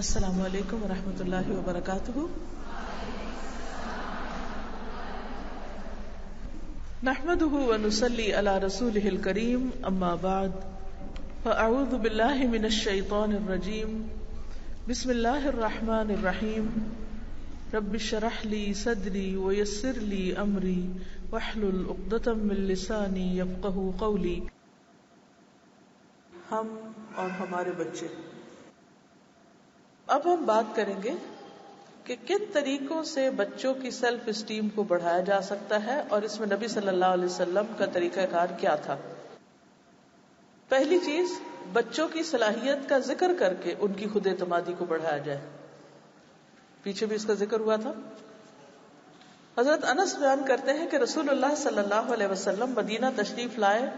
السلام علیکم ورحمۃ اللہ وبرکاتہ. نحمده ونصلي على رسوله الكريم اما بعد فاعوذ بالله من الشیطان الرجیم. بسم اللہ الرحمن الرحیم. رب اشرح لي صدری ويسر لي امری واحلل عقدۃ من لسانی یفقهوا قولی. ہم اور ہمارے بچے. اب ہم بات کریں گے کہ کن طریقوں سے بچوں کی سیلف اسٹیم کو بڑھایا جا سکتا ہے اور اس میں نبی صلی اللہ علیہ وسلم کا طریقہ کار کیا تھا. پہلی چیز، بچوں کی صلاحیت کا ذکر کر کے ان کی خود اعتمادی کو بڑھایا جائے. پیچھے بھی اس کا ذکر ہوا تھا. حضرت انس بیان کرتے ہیں کہ رسول اللہ صلی اللہ علیہ وسلم مدینہ تشریف لائے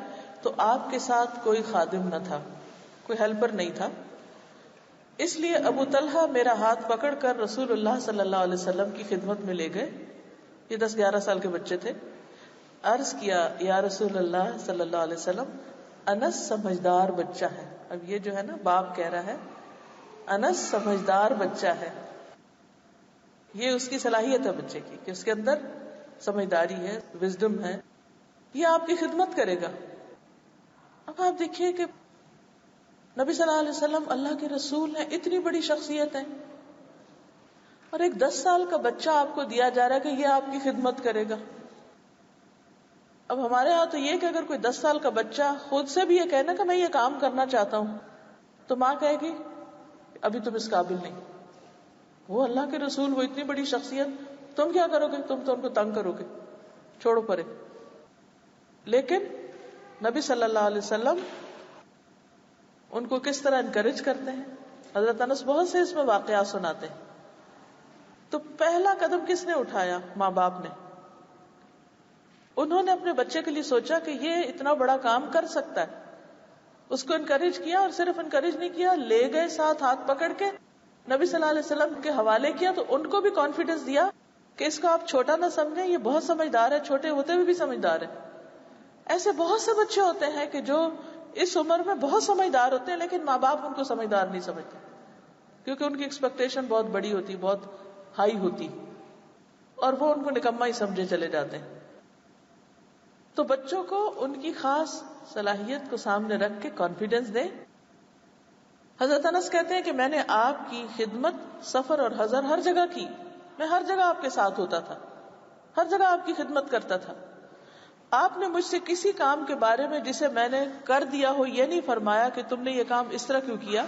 تو آپ کے ساتھ کوئی خادم نہ تھا، کوئی ہیلپر نہیں تھا. اس لیے ابو طلحہ میرا ہاتھ پکڑ کر رسول اللہ صلی اللہ علیہ وسلم کی خدمت میں لے گئے. یہ 10-11 سال کے بچے تھے. عرض کیا، یا رسول اللہ صلی اللہ علیہ وسلم، انس سمجھدار بچہ ہے. اب یہ جو ہے نا، باپ کہہ رہا ہے انس سمجھدار بچہ ہے. یہ اس کی صلاحیت ہے بچے کی کہ اس کے اندر سمجھداری ہے، وزڈم ہے. یہ آپ کی خدمت کرے گا. اب آپ دیکھیے کہ نبی صلی اللہ علیہ وسلم اللہ کے رسول ہیں، اتنی بڑی شخصیت ہے، اور ایک 10 سال کا بچہ آپ کو دیا جا رہا ہے کہ یہ آپ کی خدمت کرے گا. اب ہمارے ہاں تو یہ کہ اگر کوئی 10 سال کا بچہ خود سے بھی یہ کہنا کہ میں یہ کام کرنا چاہتا ہوں، تو ماں کہے گی ابھی تم اس قابل نہیں. وہ اللہ کے رسول، وہ اتنی بڑی شخصیت، تم کیا کرو گے؟ تم تو ان کو تنگ کرو گے، چھوڑو پرے. لیکن نبی صلی اللہ علیہ وسلم ان کو کس طرح انکریج کرتے ہیں. حضرت انس بہت سے اس میں واقعات سناتے ہیں. تو پہلا قدم کس نے اٹھایا؟ ماں باپ نے. انہوں نے اپنے بچے کے لیے سوچا کہ یہ اتنا بڑا کام کر سکتا ہے. اس کو انکریج کیا، اور صرف انکریج نہیں کیا، لے گئے ساتھ ہاتھ پکڑ کے نبی صلی اللہ علیہ وسلم کے حوالے کیا. تو ان کو بھی کانفیڈنس دیا کہ اس کو آپ چھوٹا نہ سمجھیں، یہ بہت سمجھدار ہے، چھوٹے ہوتے ہوئے بھی سمجھدار ہے. ایسے بہت سے بچے ہوتے ہیں کہ جو اس عمر میں بہت سمجھدار ہوتے ہیں، لیکن ماں باپ ان کو سمجھدار نہیں سمجھتے، کیونکہ ان کی ایکسپیکٹیشن بہت بڑی ہوتی، بہت ہائی ہوتی، اور وہ ان کو نکما ہی سمجھے چلے جاتے ہیں. تو بچوں کو ان کی خاص صلاحیت کو سامنے رکھ کے کانفیڈنس دیں. حضرت انس کہتے ہیں کہ میں نے آپ کی خدمت سفر اور حضر ہر جگہ کی. میں ہر جگہ آپ کے ساتھ ہوتا تھا، ہر جگہ آپ کی خدمت کرتا تھا. آپ نے مجھ سے کسی کام کے بارے میں جسے میں نے کر دیا ہو یہ نہیں فرمایا کہ تم نے یہ کام اس طرح کیوں کیا،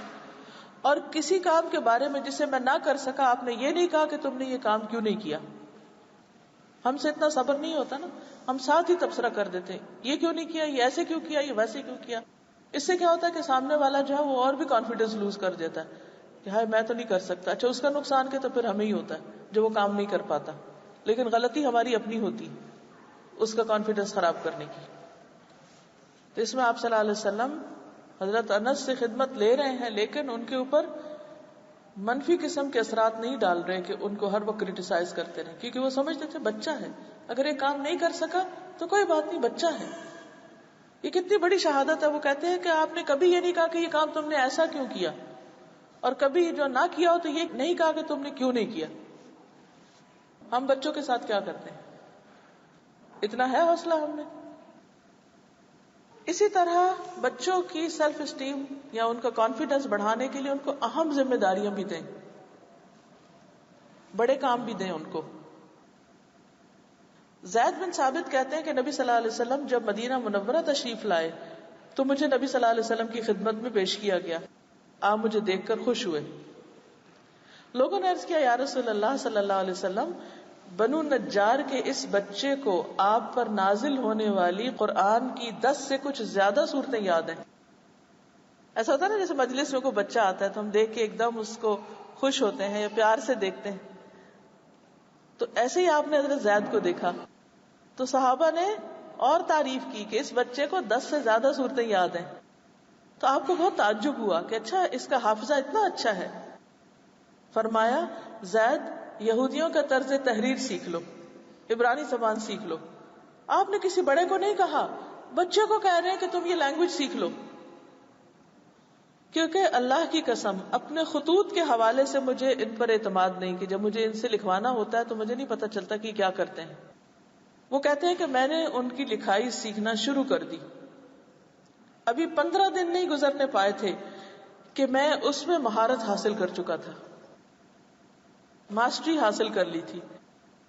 اور کسی کام کے بارے میں جسے میں نہ کر سکا آپ نے یہ نہیں کہا کہ تم نے یہ کام کیوں نہیں کیا. ہم سے اتنا صبر نہیں ہوتا نا، ہم ساتھ ہی تبصرہ کر دیتے ہیں، یہ کیوں نہیں کیا، یہ ایسے کیوں کیا، یہ ویسے کیوں کیا. اس سے کیا ہوتا ہے کہ سامنے والا جو ہے وہ اور بھی کانفیڈنس لوز کر دیتا ہے کہ ہائے میں تو نہیں کر سکتا. اچھا، اس کا نقصان کیا؟ تو پھر ہمیں ہی ہوتا ہے جو وہ کام نہیں کر پاتا. لیکن غلطی ہماری اپنی ہوتی اس کا کانفیڈنس خراب کرنے کی. تو اس میں آپ صلی اللہ علیہ وسلم حضرت انس سے خدمت لے رہے ہیں، لیکن ان کے اوپر منفی قسم کے اثرات نہیں ڈال رہے کہ ان کو ہر وقت کرٹیسائز کرتے رہے، کیونکہ وہ سمجھتے تھے بچہ ہے، اگر یہ کام نہیں کر سکا تو کوئی بات نہیں، بچہ ہے. یہ کتنی بڑی شہادت ہے. وہ کہتے ہیں کہ آپ نے کبھی یہ نہیں کہا کہ یہ کام تم نے ایسا کیوں کیا، اور کبھی جو نہ کیا ہو تو یہ نہیں کہا کہ تم نے کیوں نہیں کیا. ہم بچوں کے ساتھ کیا کرتے ہیں؟ اتنا ہے حوصلہ ہم نے؟ اسی طرح بچوں کی سیلف اسٹیم یا ان کا کانفیڈنس بڑھانے کے لیے ان کو اہم ذمہ داریاں بھی دیں، بڑے کام بھی دیں ان کو. زید بن ثابت کہتے ہیں کہ نبی صلی اللہ علیہ وسلم جب مدینہ منورہ تشریف لائے تو مجھے نبی صلی اللہ علیہ وسلم کی خدمت میں پیش کیا گیا. آپ مجھے دیکھ کر خوش ہوئے. لوگوں نے عرض کیا، یا رسول اللہ صلی اللہ علیہ وسلم، بنو نجار کے اس بچے کو آپ پر نازل ہونے والی قرآن کی 10 سے کچھ زیادہ صورتیں یاد ہیں. ایسا ہوتا ہے نا، جیسے مجلس میں کوئی بچہ آتا ہے تو ہم دیکھ کے ایک دم اس کو خوش ہوتے ہیں یا پیار سے دیکھتے ہیں. تو ایسے ہی آپ نے حضرت زید کو دیکھا تو صحابہ نے اور تعریف کی کہ اس بچے کو 10 سے زیادہ صورتیں یاد ہیں. تو آپ کو بہت تعجب ہوا کہ اچھا اس کا حافظہ اتنا اچھا ہے. فرمایا، زید یہودیوں کا طرز تحریر سیکھ لو، عبرانی زبان سیکھ لو. آپ نے کسی بڑے کو نہیں کہا، بچے کو کہہ رہے ہیں کہ تم یہ لینگویج سیکھ لو. کیونکہ اللہ کی قسم اپنے خطوط کے حوالے سے مجھے ان پر اعتماد نہیں کہ جب مجھے ان سے لکھوانا ہوتا ہے تو مجھے نہیں پتا چلتا کہ کیا کرتے ہیں. وہ کہتے ہیں کہ میں نے ان کی لکھائی سیکھنا شروع کر دی. ابھی 15 دن نہیں گزرنے پائے تھے کہ میں اس میں مہارت حاصل کر چکا تھا، ماسٹری حاصل کر لی تھی.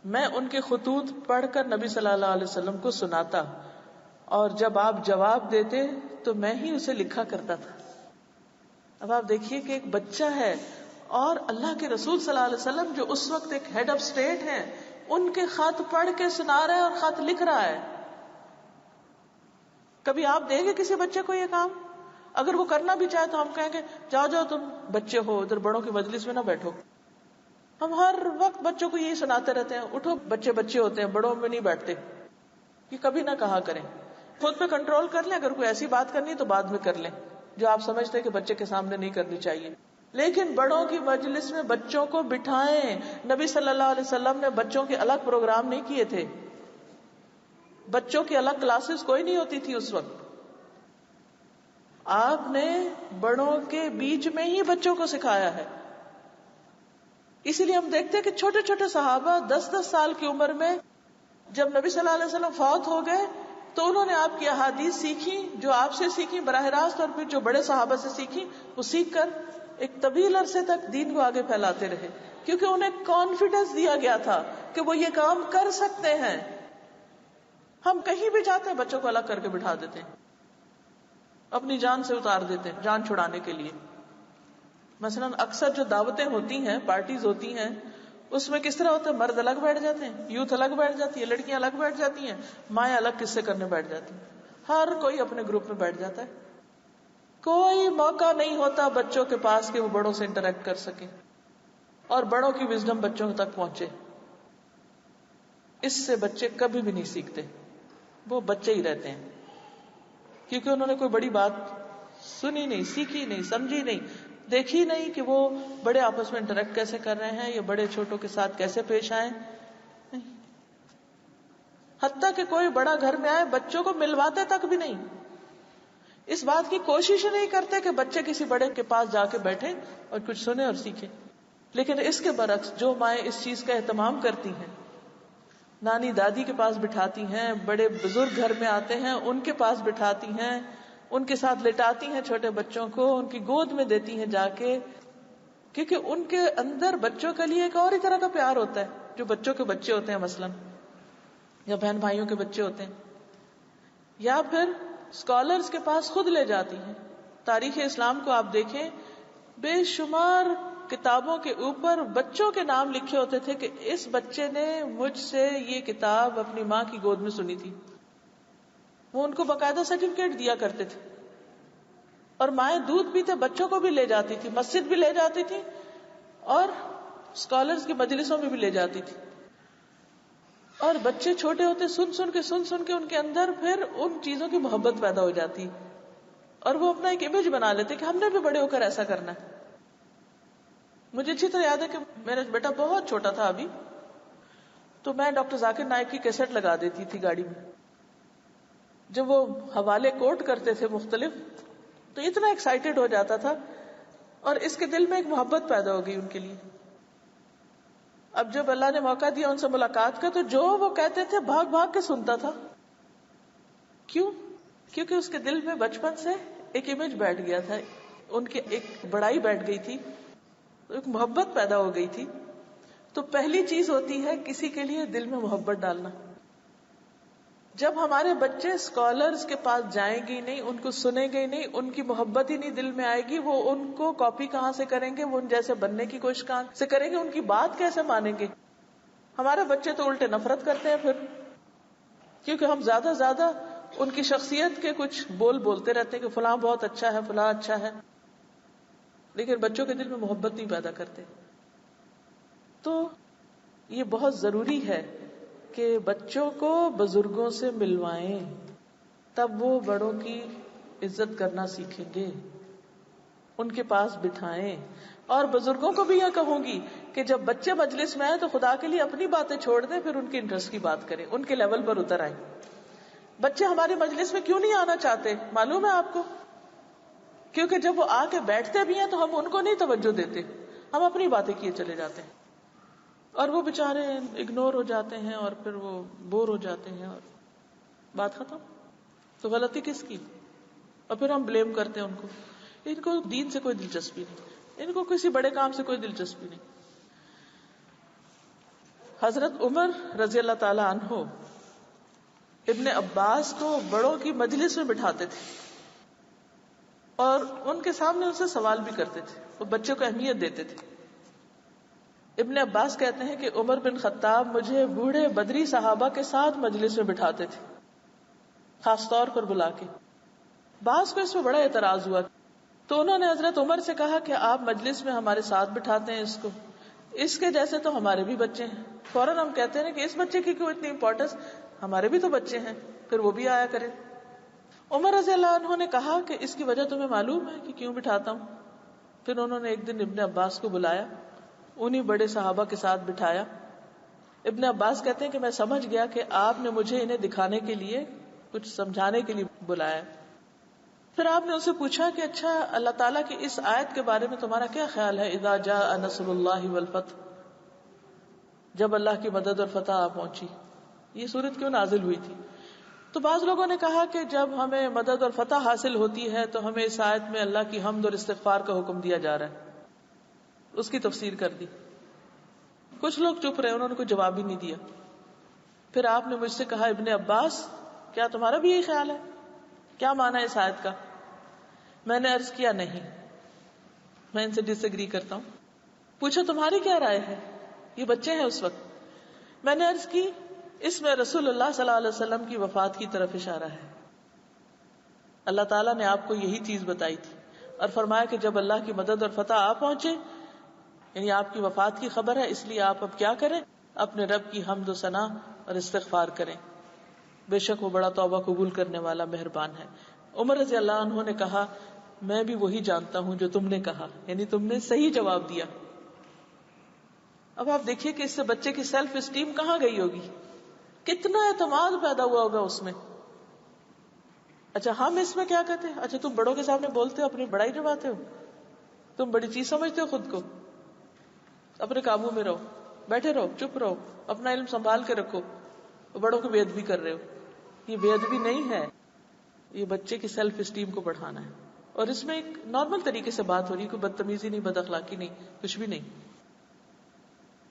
میں ان کے خطوط پڑھ کر نبی صلی اللہ علیہ وسلم کو سناتا، اور جب آپ جواب دیتے تو میں ہی اسے لکھا کرتا تھا. اب آپ دیکھیے کہ ایک بچہ ہے اور اللہ کے رسول صلی اللہ علیہ وسلم جو اس وقت ایک ہیڈ آف اسٹیٹ ہیں، ان کے خط پڑھ کے سنا رہا ہے اور خط لکھ رہا ہے. کبھی آپ دیں گے کسی بچے کو یہ کام؟ اگر وہ کرنا بھی چاہے تو ہم کہیں گے جاؤ جاؤ تم بچے ہو، ادھر بڑوں کی مجلس میں نہ بیٹھو. ہم ہر وقت بچوں کو یہی سناتے رہتے ہیں، اٹھو بچے بچے ہوتے ہیں، بڑوں میں نہیں بیٹھتے. یہ کبھی نہ کہا کریں. خود پہ کنٹرول کر لیں، اگر کوئی ایسی بات کرنی تو بعد میں کر لیں جو آپ سمجھتے ہیں کہ بچے کے سامنے نہیں کرنی چاہیے. لیکن بڑوں کی مجلس میں بچوں کو بٹھائیں. نبی صلی اللہ علیہ وسلم نے بچوں کے الگ پروگرام نہیں کیے تھے، بچوں کی الگ کلاسز کوئی نہیں ہوتی تھی اس وقت. آپ نے بڑوں کے بیچ میں ہی بچوں کو سکھایا ہے. اسی لیے ہم دیکھتے ہیں کہ چھوٹے چھوٹے صحابہ 10-10 سال کی عمر میں جب نبی صلی اللہ علیہ وسلم فوت ہو گئے تو انہوں نے آپ کی احادیث سیکھی، جو آپ سے سیکھی براہ راست، اور پھر جو بڑے صحابہ سے سیکھی وہ سیکھ کر ایک طویل عرصے تک دین کو آگے پھیلاتے رہے، کیونکہ انہیں کانفیڈنس دیا گیا تھا کہ وہ یہ کام کر سکتے ہیں. ہم کہیں بھی جاتے ہیں بچوں کو الگ کر کے بٹھا دیتے ہیں، اپنی جان سے اتار دیتے ہیں جان چھڑانے کے لیے. مثلاً اکثر جو دعوتیں ہوتی ہیں، پارٹیز ہوتی ہیں، اس میں کس طرح ہوتا ہے؟ مرد الگ بیٹھ جاتے ہیں، یوتھ الگ بیٹھ جاتی ہے، لڑکیاں الگ بیٹھ جاتی ہیں، مائیں الگ قصے کرنے بیٹھ جاتی ہیں، ہر کوئی اپنے گروپ میں بیٹھ جاتا ہے. کوئی موقع نہیں ہوتا بچوں کے پاس کہ وہ بڑوں سے انٹریکٹ کر سکے اور بڑوں کی وزڈم بچوں تک پہنچے. اس سے بچے کبھی بھی نہیں سیکھتے، وہ بچے ہی رہتے ہیں، کیونکہ انہوں نے کوئی بڑی بات سنی نہیں، سیکھی نہیں، سمجھی نہیں، دیکھی نہیں کہ وہ بڑے آپس میں انٹریکٹ کیسے کر رہے ہیں یا بڑے چھوٹوں کے ساتھ کیسے پیش آئیں. حتیٰ کہ کوئی بڑا گھر میں آئے بچوں کو ملواتے تک بھی نہیں، اس بات کی کوشش نہیں کرتے کہ بچے کسی بڑے کے پاس جا کے بیٹھیں اور کچھ سنیں اور سیکھیں. لیکن اس کے برعکس جو مائیں اس چیز کا اہتمام کرتی ہیں، نانی دادی کے پاس بٹھاتی ہیں، بڑے بزرگ گھر میں آتے ہیں ان کے پاس بٹھاتی ہیں، ان کے ساتھ لٹاتی ہیں چھوٹے بچوں کو، ان کی گود میں دیتی ہیں جا کے، کیونکہ ان کے اندر بچوں کے لیے ایک اور ہی طرح کا پیار ہوتا ہے جو بچوں کے بچے ہوتے ہیں مثلاً، یا بہن بھائیوں کے بچے ہوتے ہیں. یا پھر اسکالرز کے پاس خود لے جاتی ہیں. تاریخ اسلام کو آپ دیکھیں، بے شمار کتابوں کے اوپر بچوں کے نام لکھے ہوتے تھے کہ اس بچے نے مجھ سے یہ کتاب اپنی ماں کی گود میں سنی تھی. وہ ان کو باقاعدہ سرٹیفکیٹ دیا کرتے تھے. اور مائیں دودھ پیتے بچوں کو بھی لے جاتی تھی، مسجد بھی لے جاتی تھی اور اسکالرز کی مجلسوں میں بھی لے جاتی تھی. اور بچے چھوٹے ہوتے سن سن کے ان کے اندر پھر ان چیزوں کی محبت پیدا ہو جاتی اور وہ اپنا ایک امیج بنا لیتے کہ ہم نے بھی بڑے ہو کر ایسا کرنا ہے. مجھے اچھی طرح یاد ہے کہ میرا بیٹا بہت چھوٹا تھا ابھی، تو میں ڈاکٹر ذاکر نائک کی کیسٹ لگا دیتی تھی گاڑی میں. جب وہ حوالے کوٹ کرتے تھے مختلف تو اتنا ایکسائٹیڈ ہو جاتا تھا اور اس کے دل میں ایک محبت پیدا ہو گئی ان کے لیے. اب جب اللہ نے موقع دیا ان سے ملاقات کا تو جو وہ کہتے تھے بھاگ بھاگ کے سنتا تھا. کیوں؟ کیونکہ اس کے دل میں بچپن سے ایک امیج بیٹھ گیا تھا، ان کی ایک بڑائی بیٹھ گئی تھی، ایک محبت پیدا ہو گئی تھی. تو پہلی چیز ہوتی ہے کسی کے لیے دل میں محبت ڈالنا. جب ہمارے بچے اسکالرز کے پاس جائیں گے نہیں، ان کو سنیں گے نہیں، ان کی محبت ہی نہیں دل میں آئے گی، وہ ان کو کاپی کہاں سے کریں گے، وہ ان جیسے بننے کی کوشش کہاں سے کریں گے، ان کی بات کیسے مانیں گے. ہمارے بچے تو الٹے نفرت کرتے ہیں پھر، کیونکہ ہم زیادہ ان کی شخصیت کے کچھ بولتے رہتے ہیں کہ فلاں بہت اچھا ہے، فلاں اچھا ہے، لیکن بچوں کے دل میں محبت نہیں پیدا کرتے. تو یہ بہت ضروری ہے کہ بچوں کو بزرگوں سے ملوائیں، تب وہ بڑوں کی عزت کرنا سیکھیں گے. ان کے پاس بٹھائیں. اور بزرگوں کو بھی یہ کہوں گی کہ جب بچے مجلس میں آئے تو خدا کے لیے اپنی باتیں چھوڑ دیں، پھر ان کے انٹرسٹ کی بات کریں، ان کے لیول پر اتر آئیں. بچے ہماری مجلس میں کیوں نہیں آنا چاہتے معلوم ہے آپ کو؟ کیونکہ جب وہ آ کے بیٹھتے بھی ہیں تو ہم ان کو نہیں توجہ دیتے، ہم اپنی باتیں کیے چلے جاتے ہیں، اور وہ بےچارے اگنور ہو جاتے ہیں اور پھر وہ بور ہو جاتے ہیں اور بات ختم. تو غلطی کس کی؟ اور پھر ہم بلیم کرتے ہیں ان کو. ان کو دین سے کوئی دلچسپی نہیں، ان کو کسی بڑے کام سے کوئی دلچسپی نہیں. حضرت عمر رضی اللہ تعالی عنہ ابن عباس کو بڑوں کی مجلس میں بٹھاتے تھے اور ان کے سامنے ان سے سوال بھی کرتے تھے، وہ بچوں کو اہمیت دیتے تھے. ابن عباس کہتے ہیں کہ عمر بن خطاب مجھے بوڑھے بدری صحابہ کے ساتھ مجلس میں بٹھاتے تھے، خاص طور پر بلا کے. بعض کو اس میں بڑا اعتراض ہوا تو انہوں نے حضرت عمر سے کہا کہ آپ مجلس میں ہمارے ساتھ بٹھاتے ہیں اس کے جیسے تو ہمارے بھی بچے ہیں. فوراً ہم کہتے ہیں کہ اس بچے کی کیوں اتنی امپورٹنس، ہمارے بھی تو بچے ہیں، پھر وہ بھی آیا کریں. عمر رضی اللہ عنہ نے کہا کہ اس کی وجہ تمہیں معلوم ہے کہ کیوں بٹھاتا ہوں. پھر انہوں نے ایک دن ابن عباس کو بلایا، انہی بڑے صحابہ کے ساتھ بٹھایا. ابن عباس کہتے ہیں کہ میں سمجھ گیا کہ آپ نے مجھے انہیں دکھانے کے لیے، کچھ سمجھانے کے لیے بلایا. پھر آپ نے ان سے پوچھا کہ اچھا اللہ تعالیٰ کی اس آیت کے بارے میں تمہارا کیا خیال ہے، اذا جاء نصر اللہ والفتح، جب اللہ کی مدد اور فتح آ پہنچی، یہ سورت کیوں نازل ہوئی تھی؟ تو بعض لوگوں نے کہا کہ جب ہمیں مدد اور فتح حاصل ہوتی ہے تو ہمیں اس آیت میں اللہ کی حمد اور استغفار کا حکم دیا جا رہا ہے. اس کی تفسیر کر دی. کچھ لوگ چپ رہے، انہوں نے کوئی جواب ہی نہیں دیا. پھر آپ نے مجھ سے کہا ابن عباس کیا تمہارا بھی یہی خیال ہے، کیا معنی ہے اس آیت کا؟ میں نے عرض کیا نہیں، میں ان سے ڈس ایگری کرتا ہوں. پوچھا تمہاری کیا رائے ہے، یہ بچے ہیں اس وقت. میں نے عرض کی اس میں رسول اللہ صلی اللہ علیہ وسلم کی وفات کی طرف اشارہ ہے. اللہ تعالیٰ نے آپ کو یہی چیز بتائی تھی اور فرمایا کہ جب اللہ کی مدد اور فتح آ پہنچے، یعنی آپ کی وفات کی خبر ہے، اس لیے آپ اب کیا کریں، اپنے رب کی حمد و ثنا اور استغفار کریں، بے شک وہ بڑا توبہ قبول کرنے والا مہربان ہے. عمر رضی اللہ عنہ نے کہا میں بھی وہی جانتا ہوں جو تم نے کہا، یعنی تم نے صحیح جواب دیا. اب آپ دیکھیے کہ اس سے بچے کی سیلف اسٹیم کہاں گئی ہوگی، کتنا اعتماد پیدا ہوا ہوگا اس میں. اچھا ہم اس میں کیا کہتے ہیں، اچھا تم بڑوں کے سامنے بولتے ہو، اپنی بڑائی جماتے ہو، تم بڑی چیز سمجھتے ہو خود کو، اپنے قابو میں رہو، بیٹھے رہو، چپ رہو، اپنا علم سنبھال کے رکھو، بڑوں کو بے ادبی کر رہے ہو. یہ بے ادبی نہیں ہے، یہ بچے کی سیلف اسٹیم کو بڑھانا ہے. اور اس میں ایک نارمل طریقے سے بات ہو رہی ہے، کوئی بدتمیزی نہیں، بد اخلاقی نہیں، کچھ بھی نہیں.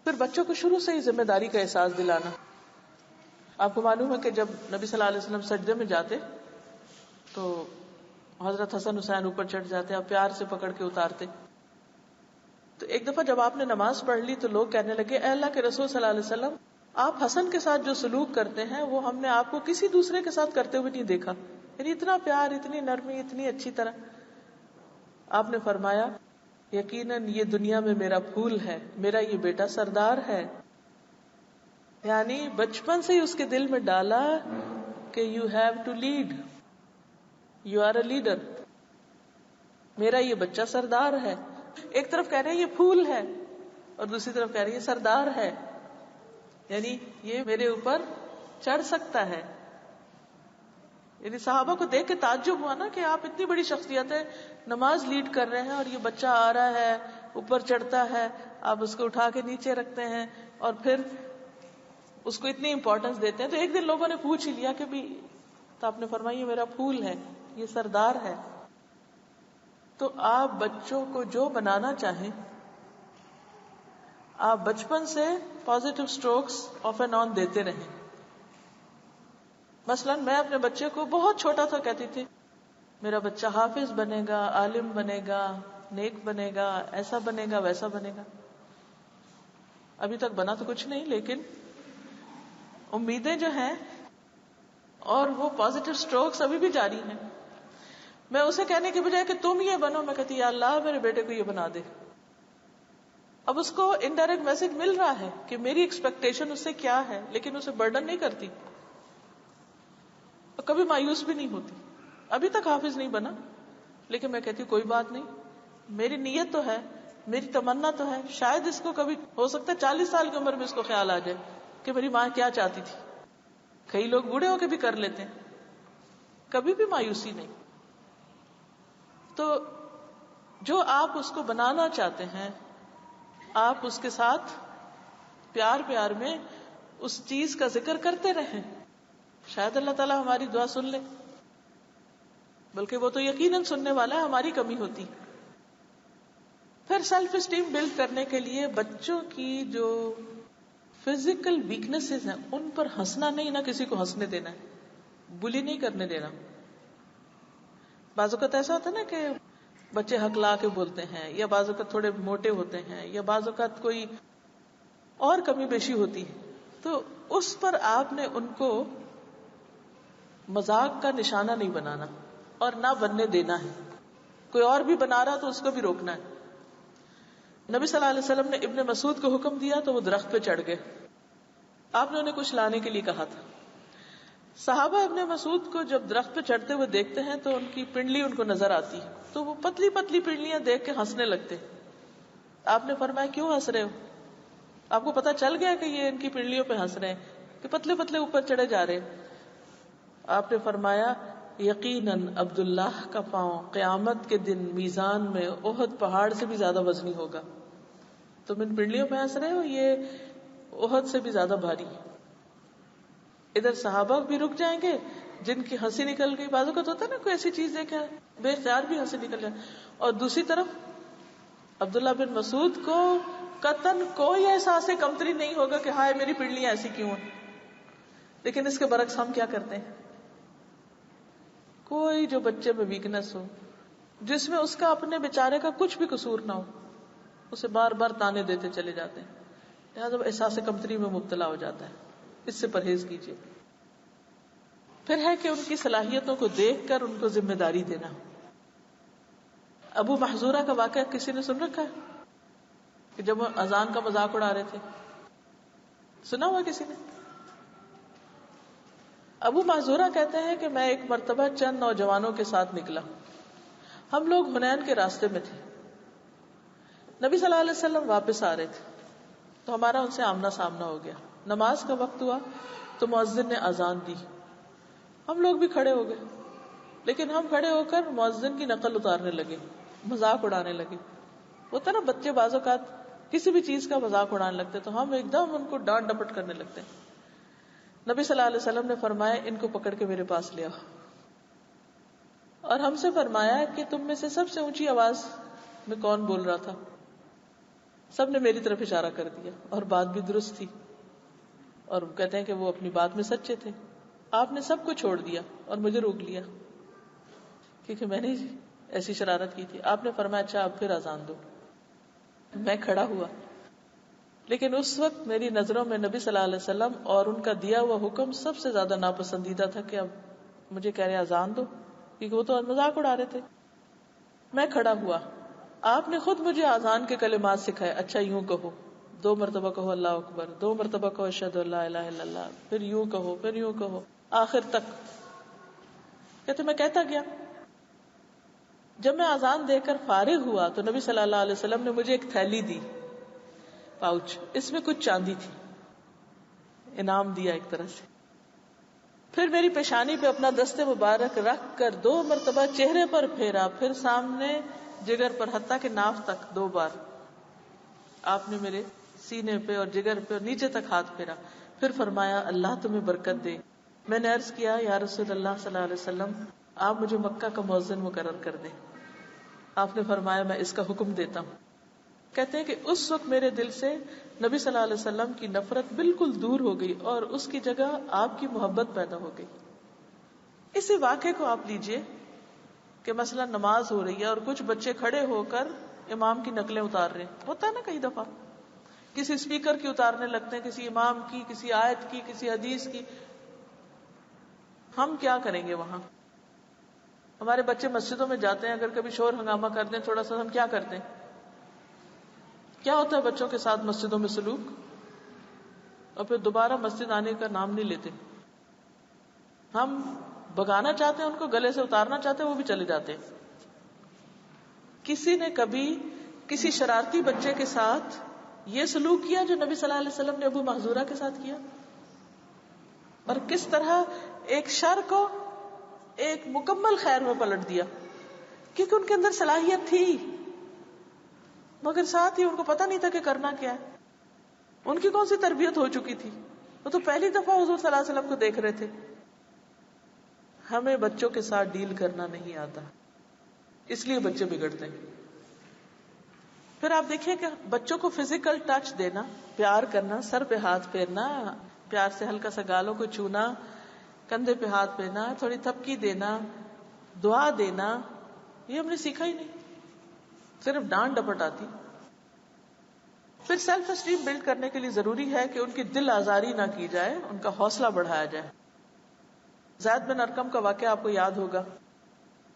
پھر بچوں کو شروع سے ہی ذمہ داری کا احساس دلانا. آپ کو معلوم ہے کہ جب نبی صلی اللہ علیہ وسلم سجدے میں جاتے تو حضرت حسن حسین اوپر چڑھ جاتے اور پیار سے پکڑ کے اتارتے. تو ایک دفعہ جب آپ نے نماز پڑھ لی تو لوگ کہنے لگے اے اللہ کے رسول صلی اللہ علیہ وسلم، آپ حسن کے ساتھ جو سلوک کرتے ہیں وہ ہم نے آپ کو کسی دوسرے کے ساتھ کرتے ہوئے نہیں دیکھا، یعنی اتنا پیار، اتنی نرمی، اتنی اچھی طرح. آپ نے فرمایا یقیناً یہ دنیا میں میرا پھول ہے، میرا یہ بیٹا سردار ہے. یعنی بچپن سے ہی اس کے دل میں ڈالا کہ you have to lead, you are a leader, میرا یہ بچہ سردار ہے. ایک طرف کہہ رہے ہیں یہ پھول ہے اور دوسری طرف کہہ رہے ہیں یہ سردار ہے، یعنی یہ میرے اوپر چڑھ سکتا ہے. یعنی صحابہ کو دیکھ کے تعجب ہوا نا کہ آپ اتنی بڑی شخصیت ہے، نماز لیڈ کر رہے ہیں اور یہ بچہ آ رہا ہے، اوپر چڑھتا ہے، آپ اس کو اٹھا کے نیچے رکھتے ہیں اور پھر اس کو اتنی امپورٹنس دیتے ہیں. تو ایک دن لوگوں نے پوچھ ہی لیا کہ بھی، تو آپ نے فرمایا یہ میرا پھول ہے، یہ سردار ہے. تو آپ بچوں کو جو بنانا چاہیں، آپ بچپن سے پازیٹیو سٹروکس آف اینڈ آن دیتے رہیں. مثلا میں اپنے بچے کو بہت چھوٹا تھا کہتی تھی میرا بچہ حافظ بنے گا، عالم بنے گا، نیک بنے گا، ایسا بنے گا، ویسا بنے گا. ابھی تک بنا تو کچھ نہیں، لیکن امیدیں جو ہیں اور وہ پازیٹیو سٹروکس ابھی بھی جاری ہیں. میں اسے کہنے کے بجائے کہ تم یہ بنو، میں کہتی یا اللہ میرے بیٹے کو یہ بنا دے. اب اس کو انڈائریکٹ میسج مل رہا ہے کہ میری ایکسپیکٹیشن اس سے کیا ہے، لیکن اسے برڈن نہیں کرتی اور کبھی مایوس بھی نہیں ہوتی. ابھی تک حافظ نہیں بنا، لیکن میں کہتی ہوں کوئی بات نہیں، میری نیت تو ہے، میری تمنا تو ہے، شاید اس کو کبھی ہو سکتا ہے 40 سال کی عمر میں اس کو خیال آ جائے کہ میری ماں کیا چاہتی تھی. کئی لوگ بوڑھے ہو کے بھی کر لیتے ہیں، کبھی بھی مایوسی نہیں. تو جو آپ اس کو بنانا چاہتے ہیں آپ اس کے ساتھ پیار پیار میں اس چیز کا ذکر کرتے رہیں. شاید اللہ تعالیٰ ہماری دعا سن لے، بلکہ وہ تو یقیناً سننے والا ہے، ہماری کمی ہوتی. پھر سیلف اسٹیم بلڈ کرنے کے لیے بچوں کی جو فزیکل ویکنیسز ہیں ان پر ہنسنا نہیں، نہ کسی کو ہنسنے دینا ہے، بلی نہیں کرنے دینا. بعض اوقات ایسا ہوتا ہے نا کہ بچے ہکلا کے بولتے ہیں، یا بعض اوقات تھوڑے موٹے ہوتے ہیں، یا بعض اوقات کوئی اور کمی بیشی ہوتی ہے، تو اس پر آپ نے ان کو مذاق کا نشانہ نہیں بنانا اور نہ بننے دینا ہے. کوئی اور بھی بنا رہا تو اس کو بھی روکنا ہے. نبی صلی اللہ علیہ وسلم نے ابن مسعود کو حکم دیا تو وہ درخت پہ چڑھ گئے. آپ نے انہیں کچھ لانے کے لیے کہا تھا. صحابہ ابن مسعود کو جب درخت پہ چڑھتے ہوئے دیکھتے ہیں تو ان کی پنڈلی ان کو نظر آتی ہے، تو وہ پتلی پتلی پنڈلیاں دیکھ کے ہنسنے لگتے. آپ نے فرمایا کیوں ہنس رہے ہو؟ آپ کو پتا چل گیا کہ یہ ان کی پنڈلیوں پہ ہنس رہے ہیں کہ پتلے پتلے اوپر چڑھے جا رہے. آپ نے فرمایا یقیناً عبداللہ کا پاؤں قیامت کے دن میزان میں احد پہاڑ سے بھی زیادہ وزنی ہوگا. تم ان پنڈلیوں پہ ہنس رہے ہو، یہ احد سے بھی زیادہ بھاری. ادھر صحابہ بھی رک جائیں گے جن کی ہنسی نکل گئی. بعض اوقات ہوتا ہے نا کوئی ایسی چیز دیکھا بے اختیار بھی ہنسی نکل جائے. اور دوسری طرف عبداللہ بن مسعود کو قطعاً کوئی احساس کمتری نہیں ہوگا کہ ہائے میری پنڈلیاں ایسی کیوں ہیں. لیکن اس کے برعکس ہم کیا کرتے ہیں؟ کوئی جو بچے میں ویکنس ہو، جس میں اس کا اپنے بیچارے کا کچھ بھی قصور نہ ہو، اسے بار بار تانے دیتے چلے جاتے ہیں. لہٰذا احساس کمتری میں مبتلا ہو جاتا ہے. اس سے پرہیز کیجیے. پھر ہے کہ ان کی صلاحیتوں کو دیکھ کر ان کو ذمہ داری دینا. ابو محذورہ کا واقعہ کسی نے سن رکھا ہے کہ جب وہ اذان کا مذاق اڑا رہے تھے؟ سنا ہوا کسی نے؟ ابو محذورہ کہتے ہیں کہ میں ایک مرتبہ چند نوجوانوں کے ساتھ نکلا. ہم لوگ حنین کے راستے میں تھے. نبی صلی اللہ علیہ وسلم واپس آ رہے تھے تو ہمارا ان سے آمنا سامنا ہو گیا. نماز کا وقت ہوا تو مؤذن نے اذان دی. ہم لوگ بھی کھڑے ہو گئے، لیکن ہم کھڑے ہو کر مؤذن کی نقل اتارنے لگے، مذاق اڑانے لگے. ہوتا نا بچے بعض اوقات کسی بھی چیز کا مذاق اڑانے لگتے تو ہم ایک دم ان کو ڈانٹ ڈپٹ کرنے لگتے. نبی صلی اللہ علیہ وسلم نے فرمایا ان کو پکڑ کے میرے پاس لے آؤ، اور ہم سے فرمایا کہ تم میں سے سب سے اونچی آواز میں کون بول رہا تھا؟ سب نے میری طرف اشارہ کر دیا اور بات بھی درست تھی، اور کہتے ہیں کہ وہ اپنی بات میں سچے تھے. آپ نے سب کو چھوڑ دیا اور مجھے روک لیا کیونکہ میں نے ایسی شرارت کی تھی. آپ نے فرمایا اچھا اب پھر اذان دو. میں کھڑا ہوا، لیکن اس وقت میری نظروں میں نبی صلی اللہ علیہ وسلم اور ان کا دیا ہوا حکم سب سے زیادہ ناپسندیدہ تھا کہ اب مجھے کہہ رہے اذان دو، کیونکہ وہ تو مذاق اڑا رہے تھے. میں کھڑا ہوا، آپ نے خود مجھے اذان کے کلمات سکھائے. اچھا یوں کہو، 2 مرتبہ کہو اللہ اکبر، 2 مرتبہ کہو اشہد ان لا الہ الا اللہ، پھر یوں کہو، پھر یوں کہو، آخر تک. کہتے میں کہتا گیا. جب میں اذان دے کر فارغ ہوا تو نبی صلی اللہ علیہ وسلم نے مجھے ایک تھیلی دی، پاؤچ، اس میں کچھ چاندی تھی، انعام دیا ایک طرح سے. پھر میری پیشانی پہ اپنا دست مبارک رکھ کر 2 مرتبہ چہرے پر پھیرا، پھر سامنے جگر پر، حتیٰ کہ ناف تک 2 بار. آپ نے میرے سینے پہ اور جگر پہ اور نیچے تک ہاتھ پھیرا. پھر فرمایا اللہ تمہیں برکت دے. میں نے عرض کیا یا رسول اللہ صلی اللہ علیہ وسلم آپ مجھے مکہ کا مؤذن مقرر کر دیں. آپ نے فرمایا میں اس کا حکم دیتا ہوں. کہتے ہیں کہ اس وقت میرے دل سے نبی صلی اللہ علیہ وسلم کی نفرت بالکل دور ہو گئی اور اس کی جگہ آپ کی محبت پیدا ہو گئی. اسی واقعے کو آپ لیجئے کہ مثلا نماز ہو رہی ہے اور کچھ بچے کھڑے ہو کر امام کی نقلیں اتار رہے ہیں. ہوتا ہے نا کئی دفعہ کسی اسپیکر کی اتارنے لگتے ہیں، کسی امام کی، کسی آیت کی، کسی حدیث کی. ہم کیا کریں گے وہاں؟ ہمارے بچے مسجدوں میں جاتے ہیں، اگر کبھی شور ہنگامہ کرتے ہیں تھوڑا سا، ہم کیا کرتے ہیں؟ کیا ہوتا ہے بچوں کے ساتھ مسجدوں میں سلوک؟ اور پھر دوبارہ مسجد آنے کا نام نہیں لیتے. ہم بگانا چاہتے ہیں ان کو، گلے سے اتارنا چاہتے ہیں، وہ بھی چلے جاتے ہیں. کسی نے کبھی کسی شرارتی بچے کے ساتھ یہ سلوک کیا جو نبی صلی اللہ علیہ وسلم نے ابو محذورہ کے ساتھ کیا؟ اور کس طرح ایک شر کو ایک مکمل خیر میں پلٹ دیا کیونکہ ان کے اندر صلاحیت تھی، مگر ساتھ ہی ان کو پتہ نہیں تھا کہ کرنا کیا ہے. ان کی کون سی تربیت ہو چکی تھی، وہ تو پہلی دفعہ حضور صلی اللہ علیہ وسلم کو دیکھ رہے تھے. ہمیں بچوں کے ساتھ ڈیل کرنا نہیں آتا، اس لیے بچے بگڑتے ہیں. پھر آپ دیکھیے کہ بچوں کو فزیکل ٹچ دینا، پیار کرنا، سر پہ ہاتھ پھیرنا، پیار سے ہلکا سا گالوں کو چھونا، کندھے پہ ہاتھ پھیرنا، تھوڑی تھپکی دینا، دعا دینا، یہ ہم نے سیکھا ہی نہیں، صرف ڈانٹ ڈپٹ آتی. پھر سیلف اسٹیم بلڈ کرنے کے لیے ضروری ہے کہ ان کی دل آزاری نہ کی جائے، ان کا حوصلہ بڑھایا جائے. زید بن ارقم کا واقعہ آپ کو یاد ہوگا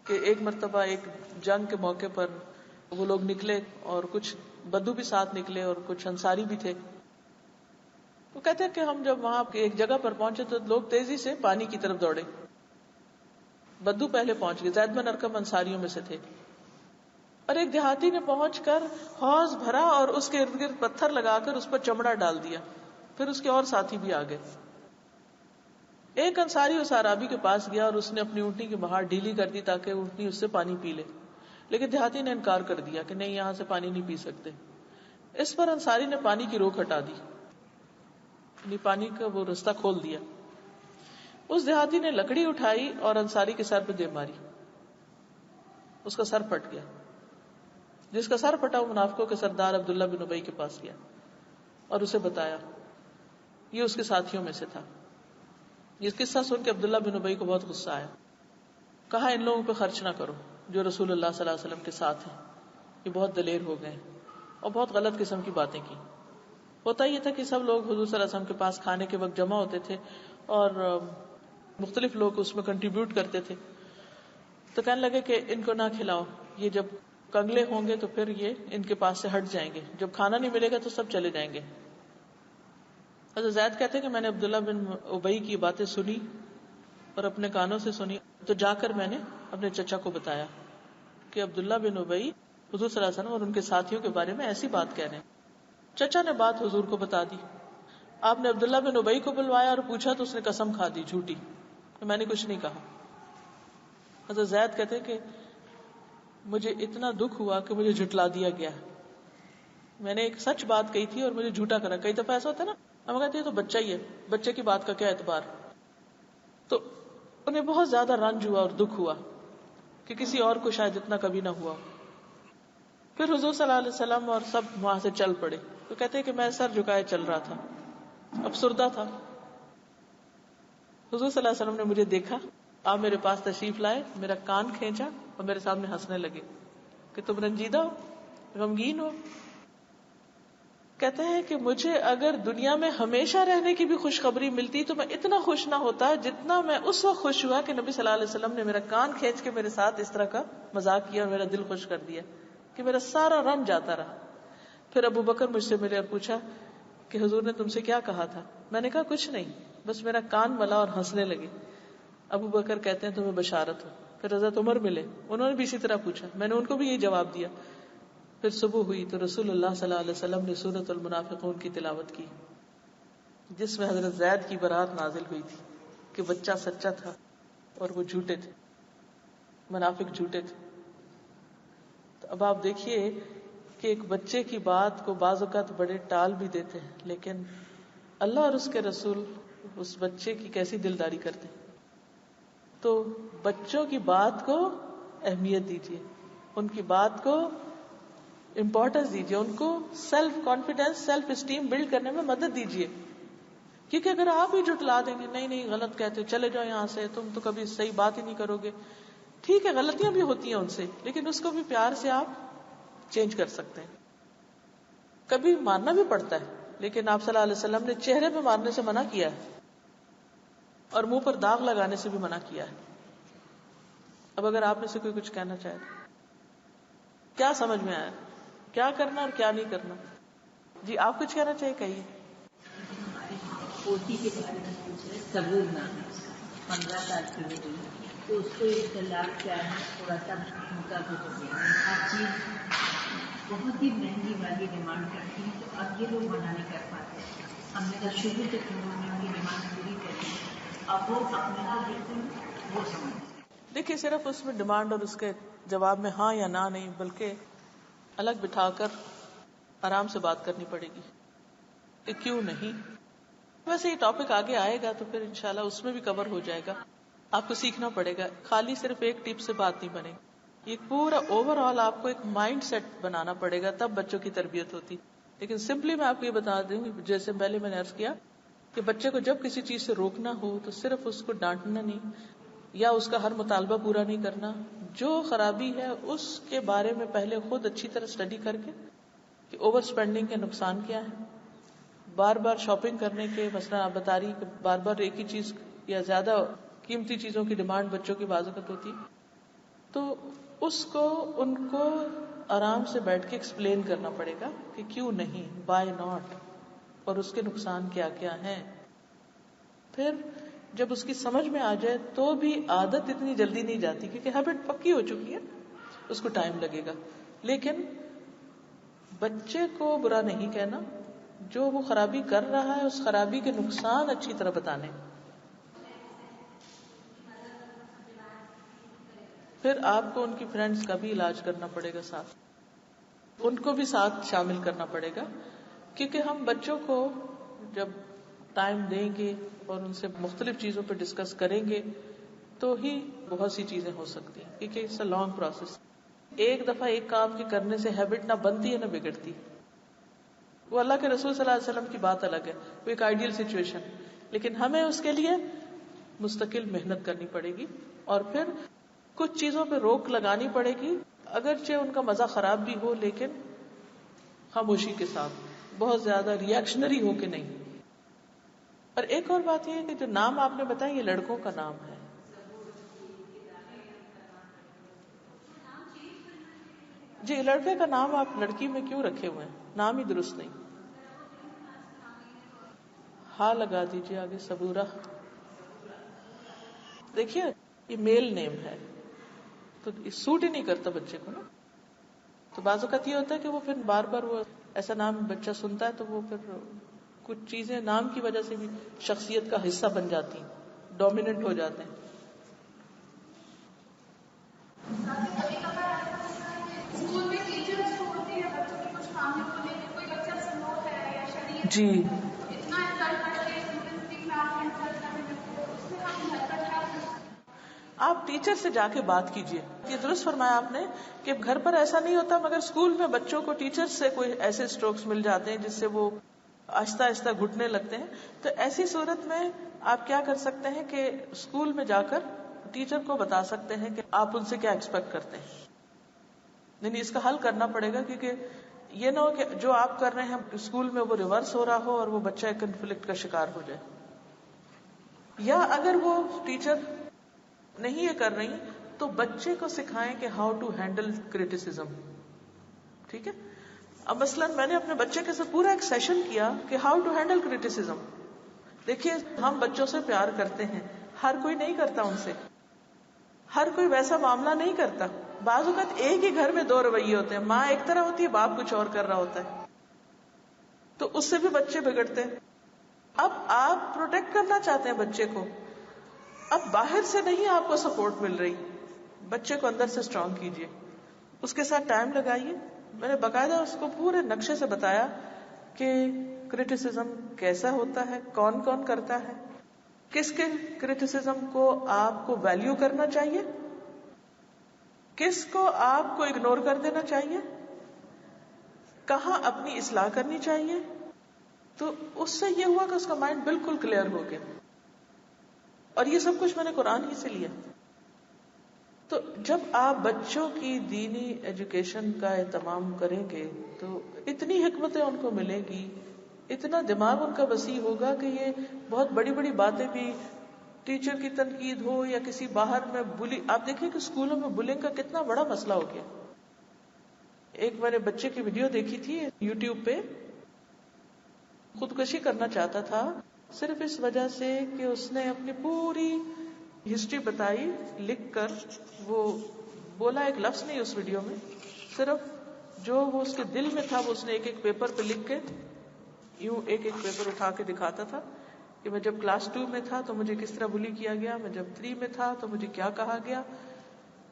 کہ ایک مرتبہ ایک جنگ کے موقع پر وہ لوگ نکلے اور کچھ بدو بھی ساتھ نکلے اور کچھ انصاری بھی تھے. وہ کہتے ہیں کہ ہم جب وہاں ایک جگہ پر پہنچے تو لوگ تیزی سے پانی کی طرف دوڑے. بدو پہلے پہنچ گئے، زید بن ارقم انصاریوں میں سے تھے. اور ایک دیہاتی نے پہنچ کر حوض بھرا اور اس کے ارد گرد پتھر لگا کر اس پر چمڑا ڈال دیا. پھر اس کے اور ساتھی بھی آ گئے. ایک انصاری اس عرابی کے پاس گیا اور اس نے اپنی اونٹنی کی مہار ڈھیلی کر دی تاکہ اونٹنی اس سے پانی پی لے، لیکن دیہاتی نے انکار کر دیا کہ نہیں، یہاں سے پانی نہیں پی سکتے. اس پر انصاری نے پانی کی روک ہٹا دی، یعنی پانی کا وہ رستہ کھول دیا. اس دیہاتی نے لکڑی اٹھائی اور انصاری کے سر پہ دے ماری. اس کا سر پھٹ گیا. جس کا سر پھٹا وہ منافقوں کے سردار عبداللہ بن ابی کے پاس گیا اور اسے بتایا. یہ اس کے ساتھیوں میں سے تھا. یہ قصہ سن کے عبداللہ بن ابی کو بہت غصہ آیا. کہا ان لوگوں پہ خرچ نہ کرو جو رسول اللہ صلی اللہ علیہ وسلم کے ساتھ ہیں، یہ بہت دلیر ہو گئے اور بہت غلط قسم کی باتیں کی. ہوتا یہ تھا کہ سب لوگ حضور صلی اللہ علیہ وسلم کے پاس کھانے کے وقت جمع ہوتے تھے اور مختلف لوگ اس میں کنٹریبیوٹ کرتے تھے. تو کہنے لگے کہ ان کو نہ کھلاؤ، یہ جب کنگلے ہوں گے تو پھر یہ ان کے پاس سے ہٹ جائیں گے، جب کھانا نہیں ملے گا تو سب چلے جائیں گے. حضرت زید کہتے ہیں کہ میں نے عبداللہ بن ابی کی باتیں سنی اور اپنے کانوں سے سنی، تو جا کر میں نے اپنے چچا کو بتایا کہ عبداللہ بن ابی حضور صلی اللہ علیہ وسلم اور ان کے ساتھیوں کے بارے میں ایسی بات کہہ رہے ہیں. چچا نے بات حضور کو بتا دی. آپ نے عبداللہ بن ابی کو بلوایا اور پوچھا تو اس نے قسم کھا دی جھوٹی کہ میں نے کچھ نہیں کہا. حضرت زید کہتے کہ مجھے اتنا دکھ ہوا کہ مجھے جھٹلا دیا گیا. میں نے ایک سچ بات کہی تھی اور مجھے جھوٹا کرا. کئی دفعہ ایسا ہوتا ہے نا، ہم کہتے ہیں تو بچہ ہی ہے، بچے کی بات کا کیا اعتبار. تو انہیں بہت زیادہ رنج ہوا اور دکھ ہوا کہ کسی اور کو شاید اتنا کبھی نہ ہوا. پھر حضور صلی اللہ علیہ وسلم اور سب وہاں سے چل پڑے. تو کہتے ہیں کہ میں سر جھکائے چل رہا تھا، افسردہ تھا. حضور صلی اللہ علیہ وسلم نے مجھے دیکھا، آپ میرے پاس تشریف لائے، میرا کان کھینچا اور میرے سامنے ہنسنے لگے کہ تم رنجیدہ ہو، غمگین ہو. کہتے ہیں کہ مجھے اگر دنیا میں ہمیشہ رہنے کی بھی خوشخبری ملتی تو میں اتنا خوش نہ ہوتا جتنا میں اس وقت خوش ہوا کہ نبی صلی اللہ علیہ وسلم نے میرا کان کھینچ کے میرے ساتھ اس طرح کا مذاق کیا اور میرا دل خوش کر دیا کہ میرا سارا رنج جاتا رہا. پھر ابو بکر مجھ سے ملے اور پوچھا کہ حضور نے تم سے کیا کہا تھا؟ میں نے کہا کچھ نہیں، بس میرا کان ملا اور ہنسنے لگے. ابو بکر کہتے ہیں تمہیں بشارت ہو. پھر حضرت عمر ملے، انہوں نے بھی اسی طرح پوچھا، میں نے ان کو بھی یہی جواب دیا. پھر صبح ہوئی تو رسول اللہ صلی اللہ علیہ وسلم نے سورۃ المنافقون کی تلاوت کی جس میں حضرت زید کی برات نازل ہوئی تھی کہ بچہ سچا تھا اور وہ جھوٹے تھے، منافق جھوٹے تھے. تو اب آپ دیکھیے کہ ایک بچے کی بات کو بعض اوقات بڑے ٹال بھی دیتے ہیں، لیکن اللہ اور اس کے رسول اس بچے کی کیسی دلداری کرتے. تو بچوں کی بات کو اہمیت دیجیے، ان کی بات کو امپورٹنس دیجیے، ان کو self confidence, self esteem build کرنے میں مدد دیجیے. کیونکہ اگر آپ ہی جھٹلا دیں گے، نہیں نہیں غلط کہتے ہو، چلے جاؤ یہاں سے، تم تو کبھی صحیح بات ہی نہیں کرو گے. ٹھیک ہے غلطیاں بھی ہوتی ہیں ان سے، لیکن اس کو بھی پیار سے آپ چینج کر سکتے ہیں. کبھی مارنا بھی پڑتا ہے، لیکن آپ صلی اللہ علیہ وسلم نے چہرے پہ مارنے سے منع کیا ہے اور منہ پر داغ لگانے سے بھی منع کیا ہے. اب اگر آپ میں سے کوئی کچھ کہنا چاہے تو کیا سمجھ میں آیا، کیا کرنا اور کیا نہیں کرنا؟ جی آپ کچھ کہنا چاہیے، کہیے. ہماری پوتی کے بارے میں پوچھ رہے، صبور نام ہے اس کا، 15 سال کی ہو گئی تو اس کو اطلاع کیا ہے، تھوڑا سا مطابق ہو گیا. ہر چیز بہت ہی مہنگی والی ڈیمانڈ کرتی ہیں تو اب یہ لوگ منع نہیں کر پاتے. ہم نے کہا شروع سے انہوں نے ان کی ڈیمانڈ پوری کری، اب وہ اپنے کو بالکل وہ سمجھتے. دیکھیے صرف اس میں ڈیمانڈ اور اس کے جواب میں ہاں یا نہ نہیں، بلکہ الگ بٹھا کر آرام سے بات کرنی پڑے گی کہ کیوں نہیں. ویسے یہ ٹاپک آگے آئے گا تو پھر انشاءاللہ اس میں بھی کور ہو جائے گا. آپ کو سیکھنا پڑے گا، خالی صرف ایک ٹپ سے بات نہیں بنے گی. یہ پورا اوور آل آپ کو ایک مائنڈ سیٹ بنانا پڑے گا، تب بچوں کی تربیت ہوتی. لیکن سمپلی میں آپ کو یہ بتا دوں، جیسے پہلے میں نے عرض کیا کہ بچے کو جب کسی چیز سے روکنا ہو تو صرف اس کو ڈانٹنا نہیں یا اس کا ہر مطالبہ پورا نہیں کرنا. جو خرابی ہے اس کے بارے میں پہلے خود اچھی طرح اسٹڈی کر کے کہ اوور اسپینڈنگ کے نقصان کیا ہے، بار بار شاپنگ کرنے کے، مثلا آپ بتا رہی کہ بار بار ایک ہی چیز یا زیادہ قیمتی چیزوں کی ڈیمانڈ بچوں کی بعض اوقات ہوتی، تو اس کو ان کو آرام سے بیٹھ کے ایکسپلین کرنا پڑے گا کہ کیوں نہیں، وائی ناٹ، اور اس کے نقصان کیا کیا ہیں. پھر جب اس کی سمجھ میں آ جائے تو بھی عادت اتنی جلدی نہیں جاتی کیونکہ ہیبٹ پکی ہو چکی ہے، اس کو ٹائم لگے گا. لیکن بچے کو برا نہیں کہنا، جو وہ خرابی کر رہا ہے اس خرابی کے نقصان اچھی طرح بتانے. پھر آپ کو ان کی فرینڈز کا بھی علاج کرنا پڑے گا، ساتھ ان کو بھی ساتھ شامل کرنا پڑے گا، کیونکہ ہم بچوں کو جب ٹائم دیں گے اور ان سے مختلف چیزوں پہ ڈسکس کریں گے تو ہی بہت سی چیزیں ہو سکتی ہیں، کیونکہ اٹس اے لانگ پروسیس. ایک دفعہ ایک کام کی کرنے سے ہیبٹ نہ بنتی ہے نہ بگڑتی. وہ اللہ کے رسول صلی اللہ علیہ وسلم کی بات الگ ہے، وہ ایک آئیڈیل سچویشن، لیکن ہمیں اس کے لیے مستقل محنت کرنی پڑے گی اور پھر کچھ چیزوں پہ روک لگانی پڑے گی، اگرچہ ان کا مزہ خراب بھی ہو لیکن خاموشی کے ساتھ، بہت زیادہ ریئیکشنری ہو کے نہیں. اور ایک اور بات یہ ہے کہ جو نام آپ نے بتایا یہ لڑکوں کا نام ہے. جی، لڑکے کا نام آپ لڑکی میں کیوں رکھے ہوئے ہیں؟ نام ہی درست نہیں. ہاں لگا دیجیے آگے، صبورہ. دیکھیے یہ میل نیم ہے تو سوٹ ہی نہیں کرتا بچے کو نا. تو بعض اوقات یہ ہوتا ہے کہ وہ پھر بار بار وہ ایسا نام بچہ سنتا ہے تو وہ پھر کچھ چیزیں نام کی وجہ سے بھی شخصیت کا حصہ بن جاتی ہیں، ڈومیننٹ ہو جاتے ہیں. اسکول میں ٹیچرز جو ہوتے ہیں بچوں کے کچھ معاملوں کو لے کے، کوئی بچہ سلو ہے یا شدید جی، اتنا کر پڑ کے اسٹوڈنٹس کی کلاس میں انسلٹ کرنے لگتے ہیں، اس میں ہم گھر پر کیا کر سکتے ہیں؟ آپ ٹیچر سے جا کے بات کیجیے. یہ درست فرمایا آپ نے کہ گھر پر ایسا نہیں ہوتا، مگر اسکول میں بچوں کو ٹیچر سے کوئی ایسے اسٹروکس مل جاتے ہیں جس سے وہ آہستہ آہستہ گھٹنے لگتے ہیں. تو ایسی صورت میں آپ کیا کر سکتے ہیں کہ اسکول میں جا کر ٹیچر کو بتا سکتے ہیں کہ آپ ان سے کیا ایکسپیکٹ کرتے ہیں. یعنی اس کا حل کرنا پڑے گا، کیونکہ یہ نہ ہو کہ جو آپ کر رہے ہیں اسکول میں وہ ریورس ہو رہا ہو اور وہ بچہ ایک کنفلکٹ کا شکار ہو جائے. یا اگر وہ ٹیچر نہیں یہ کر رہی تو بچے کو سکھائیں کہ ہاؤ ٹو ہینڈل کریٹیسزم. ٹھیک ہے، اب مثلا میں نے اپنے بچے کے ساتھ پورا ایک سیشن کیا کہ ہاؤ ٹو ہینڈل کریٹیسزم. دیکھیے ہم بچوں سے پیار کرتے ہیں، ہر کوئی نہیں کرتا، ان سے ہر کوئی ویسا معاملہ نہیں کرتا. بعض اوقات ایک ہی گھر میں دو رویے ہوتے ہیں، ماں ایک طرح ہوتی ہے، باپ کچھ اور کر رہا ہوتا ہے، تو اس سے بھی بچے بگڑتے ہیں. اب آپ پروٹیکٹ کرنا چاہتے ہیں بچے کو، اب باہر سے نہیں آپ کو سپورٹ مل رہی، بچے کو اندر سے اسٹرانگ کیجیے، اس کے ساتھ ٹائم لگائیے. میں نے باقاعدہ اس کو پورے نقشے سے بتایا کہ کریٹیسزم کیسا ہوتا ہے، کون کون کرتا ہے، کس کے کریٹیسزم کو آپ کو ویلیو کرنا چاہیے، کس کو آپ کو اگنور کر دینا چاہیے، کہاں اپنی اصلاح کرنی چاہیے. تو اس سے یہ ہوا کہ اس کا مائنڈ بالکل کلیئر ہو گیا. اور یہ سب کچھ میں نے قرآن ہی سے لیا. تو جب آپ بچوں کی دینی ایجوکیشن کا اہتمام کریں گے تو اتنی حکمتیں ان کو ملے گی، اتنا دماغ ان کا وسیع ہوگا کہ یہ بہت بڑی بڑی باتیں بھی، ٹیچر کی تنقید ہو یا کسی باہر میں بلی، آپ دیکھیں کہ اسکولوں میں بلنگ کا کتنا بڑا مسئلہ ہو گیا. ایک میں نے بچے کی ویڈیو دیکھی تھی یوٹیوب پہ، خودکشی کرنا چاہتا تھا صرف اس وجہ سے کہ اس نے اپنی پوری ہسٹری بتائی لکھ کر. وہ بولا ایک لفظ نہیں اس ویڈیو میں، صرف جو وہ اس کے دل میں تھا وہ اس نے ایک ایک پیپر پہ لکھ کے، یوں ایک ایک پیپر اٹھا کے دکھاتا تھا کہ میں جب کلاس 2 میں تھا تو مجھے کس طرح بلی کیا گیا، میں جب 3 میں تھا تو مجھے کیا کہا گیا،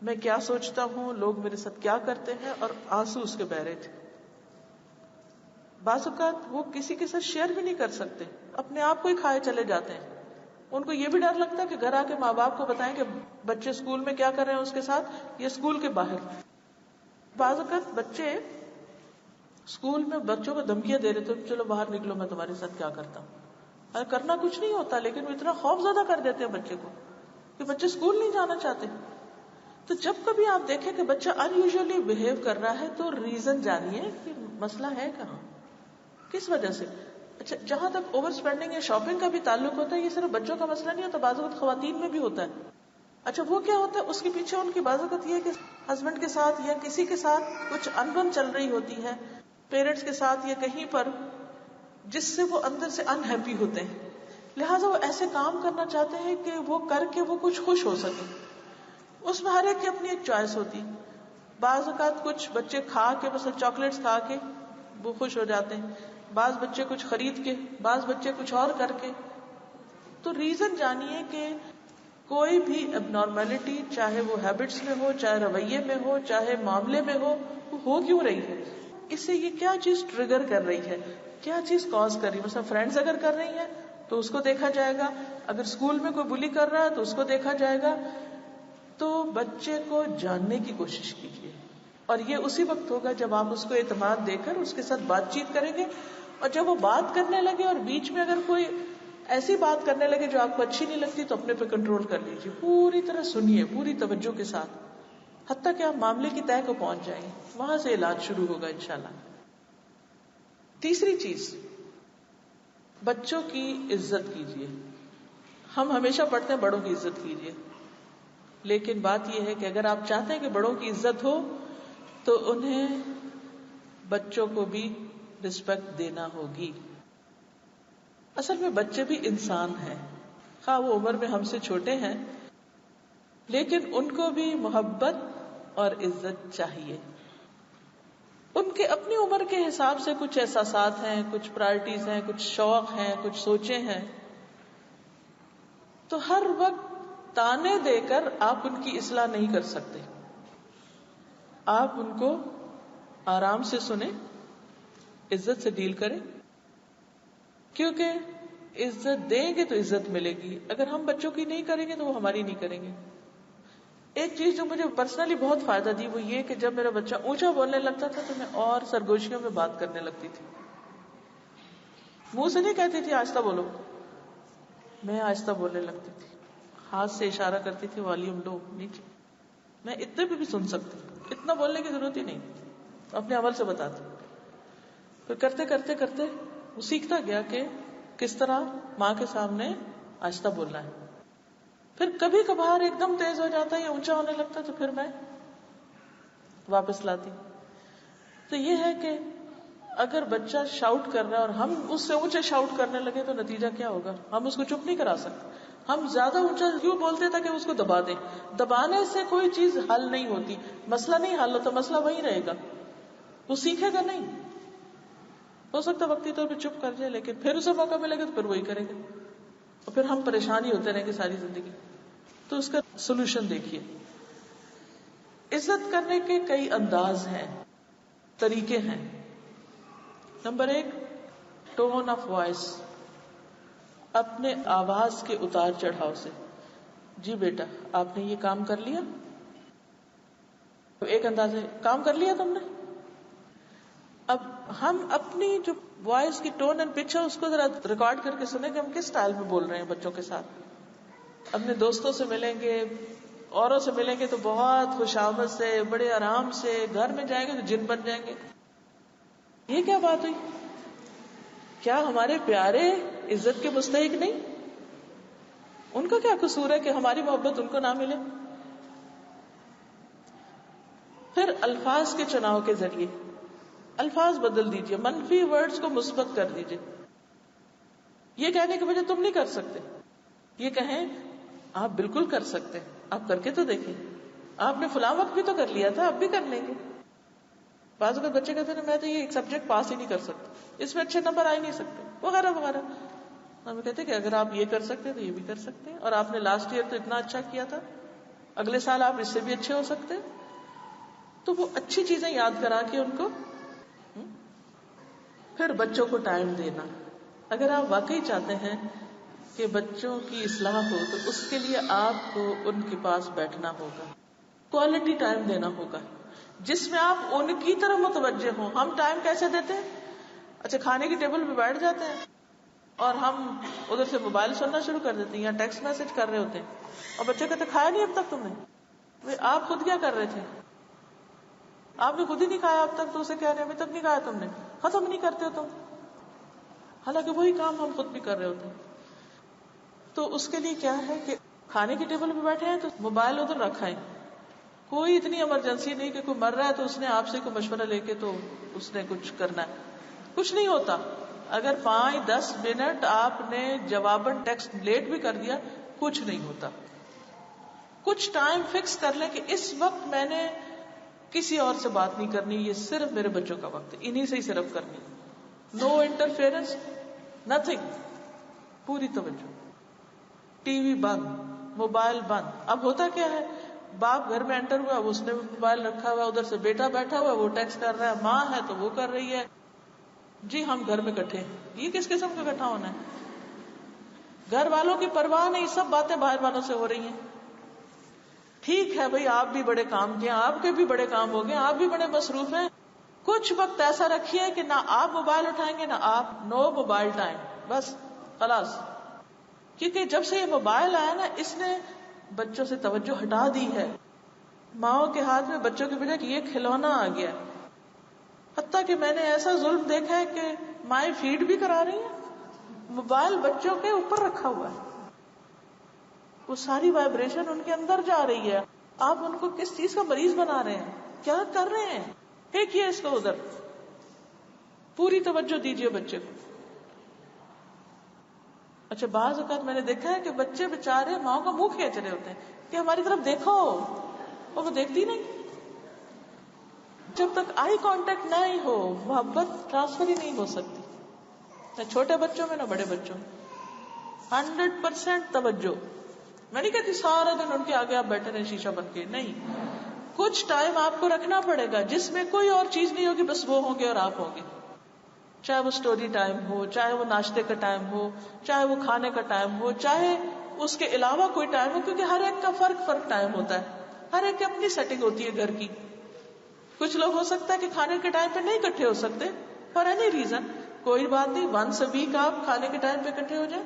میں کیا سوچتا ہوں، لوگ میرے ساتھ کیا کرتے ہیں، اور آنسو اس کے بہ رہے تھے. بعض اوقات وہ کسی کے ساتھ شیئر بھی نہیں کر سکتے، اپنے آپ کو ہی کھائے چلے جاتے ہیں. ان کو یہ بھی ڈر لگتا ہے کہ گھر آ کے ماں باپ کو بتائیں کہ بچے اسکول میں کیا کر رہے ہیں اس کے ساتھ، یا اسکول کے باہر. بعض اوقات بچے اسکول میں بچوں کو دھمکیاں دے رہے تھے، چلو باہر نکلو میں تمہارے ساتھ کیا کرتا ہوں. کرنا کچھ نہیں ہوتا، لیکن وہ اتنا خوف زدہ کر دیتے ہیں بچے کو کہ بچے اسکول نہیں جانا چاہتے. تو جب کبھی آپ دیکھیں کہ بچہ ان یوزلی بہیو کر رہا ہے تو ریزن جانیے کہ مسئلہ ہے کہاں، کس وجہ سے. اچھا، جہاں تک اوور اسپینڈنگ یا شاپنگ کا بھی تعلق ہوتا ہے، یہ صرف بچوں کا مسئلہ نہیں ہوتا، بعض اوقات خواتین میں بھی ہوتا ہے. اچھا، وہ کیا ہوتا ہے، اس کے پیچھے ان کی بعض اوقات یہ ہے کہ ہسبینڈ کے ساتھ یا کسی کے ساتھ کچھ انبن چل رہی ہوتی ہے، پیرنٹس کے ساتھ یا کہیں پر، جس سے وہ اندر سے انہیپی ہوتے ہیں. لہٰذا وہ ایسے کام کرنا چاہتے ہیں کہ وہ کر کے وہ کچھ خوش ہو سکے. اس میں ہر ایک کی اپنی ایک چوائس ہوتی. بعض اوقات کچھ بچے کھا کے، مثلا چاکلیٹس کھا کے وہ خوش ہو جاتے ہیں، بعض بچے کچھ خرید کے، بعض بچے کچھ اور کر کے. تو ریزن جانیے کہ کوئی بھی اب نارملٹی، چاہے وہ ہیبٹس میں ہو، چاہے رویے میں ہو، چاہے معاملے میں ہو، وہ ہو کیوں رہی ہے، اس سے یہ کیا چیز ٹریگر کر رہی ہے، کیا چیز کاز کر رہی ہے. مثلا فرینڈز اگر کر رہی ہیں تو اس کو دیکھا جائے گا، اگر اسکول میں کوئی بلی کر رہا ہے تو اس کو دیکھا جائے گا. تو بچے کو جاننے کی کوشش کیجیے، اور یہ اسی وقت ہوگا جب آپ اس کو اعتماد دے کر اس کے ساتھ بات چیت کریں گے. اور جب وہ بات کرنے لگے اور بیچ میں اگر کوئی ایسی بات کرنے لگے جو آپ کو اچھی نہیں لگتی تو اپنے پہ کنٹرول کر لیجیے، پوری طرح سنیے پوری توجہ کے ساتھ، حتیٰ کہ آپ معاملے کی تہہ کو پہنچ جائیں، وہاں سے علاج شروع ہوگا انشاءاللہ. تیسری چیز، بچوں کی عزت کیجیے. ہم ہمیشہ پڑھتے ہیں بڑوں کی عزت کیجیے، لیکن بات یہ ہے کہ اگر آپ چاہتے ہیں کہ بڑوں کی عزت ہو تو انہیں بچوں کو بھی رسپیکٹ دینا ہوگی. اصل میں بچے بھی انسان ہیں، خواہ وہ عمر میں ہم سے چھوٹے ہیں، لیکن ان کو بھی محبت اور عزت چاہیے. ان کے اپنی عمر کے حساب سے کچھ احساسات ہیں، کچھ پرائرٹیز ہیں، کچھ شوق ہیں، کچھ سوچیں ہیں. تو ہر وقت تانے دے کر آپ ان کی اصلاح نہیں کر سکتے. آپ ان کو آرام سے سنیں، عزت سے ڈیل کریں، کیونکہ عزت دیں گے تو عزت ملے گی. اگر ہم بچوں کی نہیں کریں گے تو وہ ہماری نہیں کریں گے. ایک چیز جو مجھے پرسنلی بہت فائدہ دی وہ یہ کہ جب میرا بچہ اونچا بولنے لگتا تھا تو میں اور سرگوشیوں میں بات کرنے لگتی تھی. منہ سے نہیں کہتی تھی آہستہ بولو، میں آہستہ بولنے لگتی تھی، ہاتھ سے اشارہ کرتی تھی والیوم لو نیچے. میں اتنے پہ بھی سن سکتی، اتنا بولنے کی ضرورت ہی نہیں، اپنے عمل سے بتاتی. پھر کرتے کرتے کرتے وہ سیکھتا گیا کہ کس طرح ماں کے سامنے آہستہ بولنا ہے. پھر کبھی کبھار ایک دم تیز ہو جاتا ہے یا اونچا ہونے لگتا ہے تو پھر میں واپس لاتی. تو یہ ہے کہ اگر بچہ شاؤٹ کر رہا ہے اور ہم اس سے اونچے شاؤٹ کرنے لگے تو نتیجہ کیا ہوگا؟ ہم اس کو چپ نہیں کرا سکتے. ہم زیادہ اونچا کیوں بولتے تھے کہ اس کو دبا دیں. دبانے سے کوئی چیز حل نہیں ہوتی، مسئلہ نہیں حل ہوتا، مسئلہ وہی رہے گا، وہ سیکھے گا نہیں. ہو سکتا وقتی طور پہ چپ کر جائے، لیکن پھر اسے موقع ملے گا تو پھر وہی کرے گا، اور پھر ہم پریشان ہی ہوتے رہیں گے ساری زندگی. تو اس کا سولوشن دیکھیے. عزت کرنے کے کئی انداز ہیں، طریقے ہیں. نمبر 1، ٹون آف وائس، اپنے آواز کے اتار چڑھاؤ سے. جی بیٹا آپ نے یہ کام کر لیا. ایک انداز ہے کام کر لیا تم نے. اب ہم اپنی جو وائس کی ٹون اینڈ پچ ہے اس کو ذرا ریکارڈ کر کے سنیں کہ ہم کس سٹائل میں بول رہے ہیں بچوں کے ساتھ. اپنے دوستوں سے ملیں گے، اوروں سے ملیں گے تو بہت خوش آمد سے، بڑے آرام سے. گھر میں جائیں گے تو جن بن جائیں گے. یہ کیا بات ہوئی؟ کیا ہمارے پیارے عزت کے مستحق نہیں؟ ان کا کیا قصور ہے کہ ہماری محبت ان کو نہ ملے؟ پھر الفاظ کے چناؤ کے ذریعے الفاظ بدل دیجئے، منفی ورڈز کو مثبت کر دیجئے. یہ کہنے کے بجائے تم نہیں کر سکتے، یہ کہیں آپ بالکل کر سکتے ہیں، آپ کر کے تو دیکھیں، آپ نے فلاں وقت بھی تو کر لیا تھا، اب بھی کر لیں گے. بعض اوقات بچے کہتے ہیں میں تو یہ ایک سبجیکٹ پاس ہی نہیں کر سکتا، اس میں اچھے نمبر آ ہی نہیں سکتے، وغیرہ وغیرہ. ہمیں کہتے کہ اگر آپ یہ کر سکتے ہیں تو یہ بھی کر سکتے ہیں, اور آپ نے لاسٹ ایئر تو اتنا اچھا کیا تھا, اگلے سال آپ اس سے بھی اچھے ہو سکتے ہیں. تو وہ اچھی چیزیں یاد کرا کے ان کو. پھر بچوں کو ٹائم دینا. اگر آپ واقعی چاہتے ہیں کہ بچوں کی اصلاح ہو تو اس کے لیے آپ کو ان کے پاس بیٹھنا ہوگا, کوالٹی ٹائم دینا ہوگا جس میں آپ ان کی طرف متوجہ ہوں. ہم ٹائم کیسے دیتے ہیں؟ اچھا, کھانے کی ٹیبل پہ بیٹھ جاتے ہیں اور ہم ادھر سے موبائل سننا شروع کر دیتے ہیں یا ٹیکسٹ میسج کر رہے ہوتے ہیں, اور بچے کہتے کھایا نہیں اب تک تم نے. آپ خود کیا کر رہے تھے؟ آپ نے خود ہی نہیں کھایا اب تک, تو اسے کہہ رہے ابھی تک نہیں کھایا تم نے, ختم نہیں کرتے ہو تم, حالانکہ وہی کام ہم خود بھی کر رہے ہوتے ہیں. تو اس کے لیے کیا ہے کہ کھانے کی ٹیبل پہ بیٹھے ہیں تو موبائل ادھر رکھا ہے. کوئی اتنی ایمرجنسی نہیں کہ کوئی مر رہا ہے تو اس نے آپ سے کوئی مشورہ لے کے تو اس نے کچھ کرنا ہے, کچھ نہیں ہوتا. اگر 5-10 منٹ آپ نے جواباً ٹیکسٹ لیٹ بھی کر دیا, کچھ نہیں ہوتا. کچھ ٹائم فکس کر لیں کہ اس وقت میں نے کسی اور سے بات نہیں کرنی, یہ صرف میرے بچوں کا وقت ہے, انہی سے ہی صرف کرنی. نو انٹرفیئرنس, نتھنگ, پوری توجہ. ٹی وی بند, موبائل بند. اب ہوتا کیا ہے, باپ گھر میں انٹر ہوا, اس نے موبائل رکھا ہوا, ادھر سے بیٹا بیٹھا ہوا, وہ ٹیکسٹ کر رہا ہے, ماں ہے تو وہ کر رہی ہے. جی ہم گھر میں کٹھے. یہ کس قسم کا کٹھا ہونا ہے؟ گھر والوں کی پرواہ نہیں, سب باتیں باہر والوں سے ہو رہی ہیں. ٹھیک ہے بھائی, آپ بھی بڑے کام کیے, آپ کے بھی بڑے کام ہو گئے, آپ بھی بڑے مصروف ہیں. کچھ وقت ایسا رکھیے کہ نہ آپ موبائل اٹھائیں گے نہ آپ, نو موبائل ٹائم, بس خلاص. کیونکہ جب سے یہ موبائل آیا نا, اس نے بچوں سے توجہ ہٹا دی ہے. ماؤں کے ہاتھ میں بچوں کے بجائے یہ کھلونا آ گیا. حتیٰ کہ میں نے ایسا ظلم دیکھا ہے کہ مائیں فیڈ بھی کرا رہی ہیں, موبائل بچوں کے اوپر رکھا ہوا ہے, وہ ساری وائبریشن ان کے اندر جا رہی ہے. آپ ان کو کس چیز کا مریض بنا رہے ہیں, کیا کر رہے ہیں؟ پھینکیے اس کو ادھر. پوری توجہ دیجیے بچے کو. اچھا, بعض اوقات میں نے دیکھا ہے کہ بچے بےچارے ماں کا منہ کھینچ رہے ہوتے ہیں کہ ہماری طرف دیکھو, اور وہ دیکھتی نہیں. جب تک آئی کانٹیکٹ نہ ہی ہو, محبت ٹرانسفر ہی نہیں ہو سکتی, نہ چھوٹے بچوں میں نہ بڑے بچوں میں. 100% توجہ. میں نہیں کہتی سارا دن ان کے آگے آپ بیٹھے رہے شیشہ بن کے, نہیں. کچھ ٹائم آپ کو رکھنا پڑے گا جس میں کوئی اور چیز نہیں ہوگی, بس وہ ہوں گے اور آپ ہوں گے. چاہے وہ سٹوری ٹائم ہو, چاہے وہ ناشتے کا ٹائم ہو, چاہے وہ کھانے کا ٹائم ہو, چاہے اس کے علاوہ کوئی ٹائم ہو, کیونکہ ہر ایک کا فرق ٹائم ہوتا ہے, ہر ایک کی اپنی سیٹنگ ہوتی ہے گھر کی. کچھ لوگ ہو سکتا ہے کہ کھانے کے ٹائم پہ نہیں اکٹھے ہو سکتے فار اینی ریزن, کوئی بات نہیں, ونس اے ویک آپ کھانے کے ٹائم پہ اکٹھے ہو جائیں.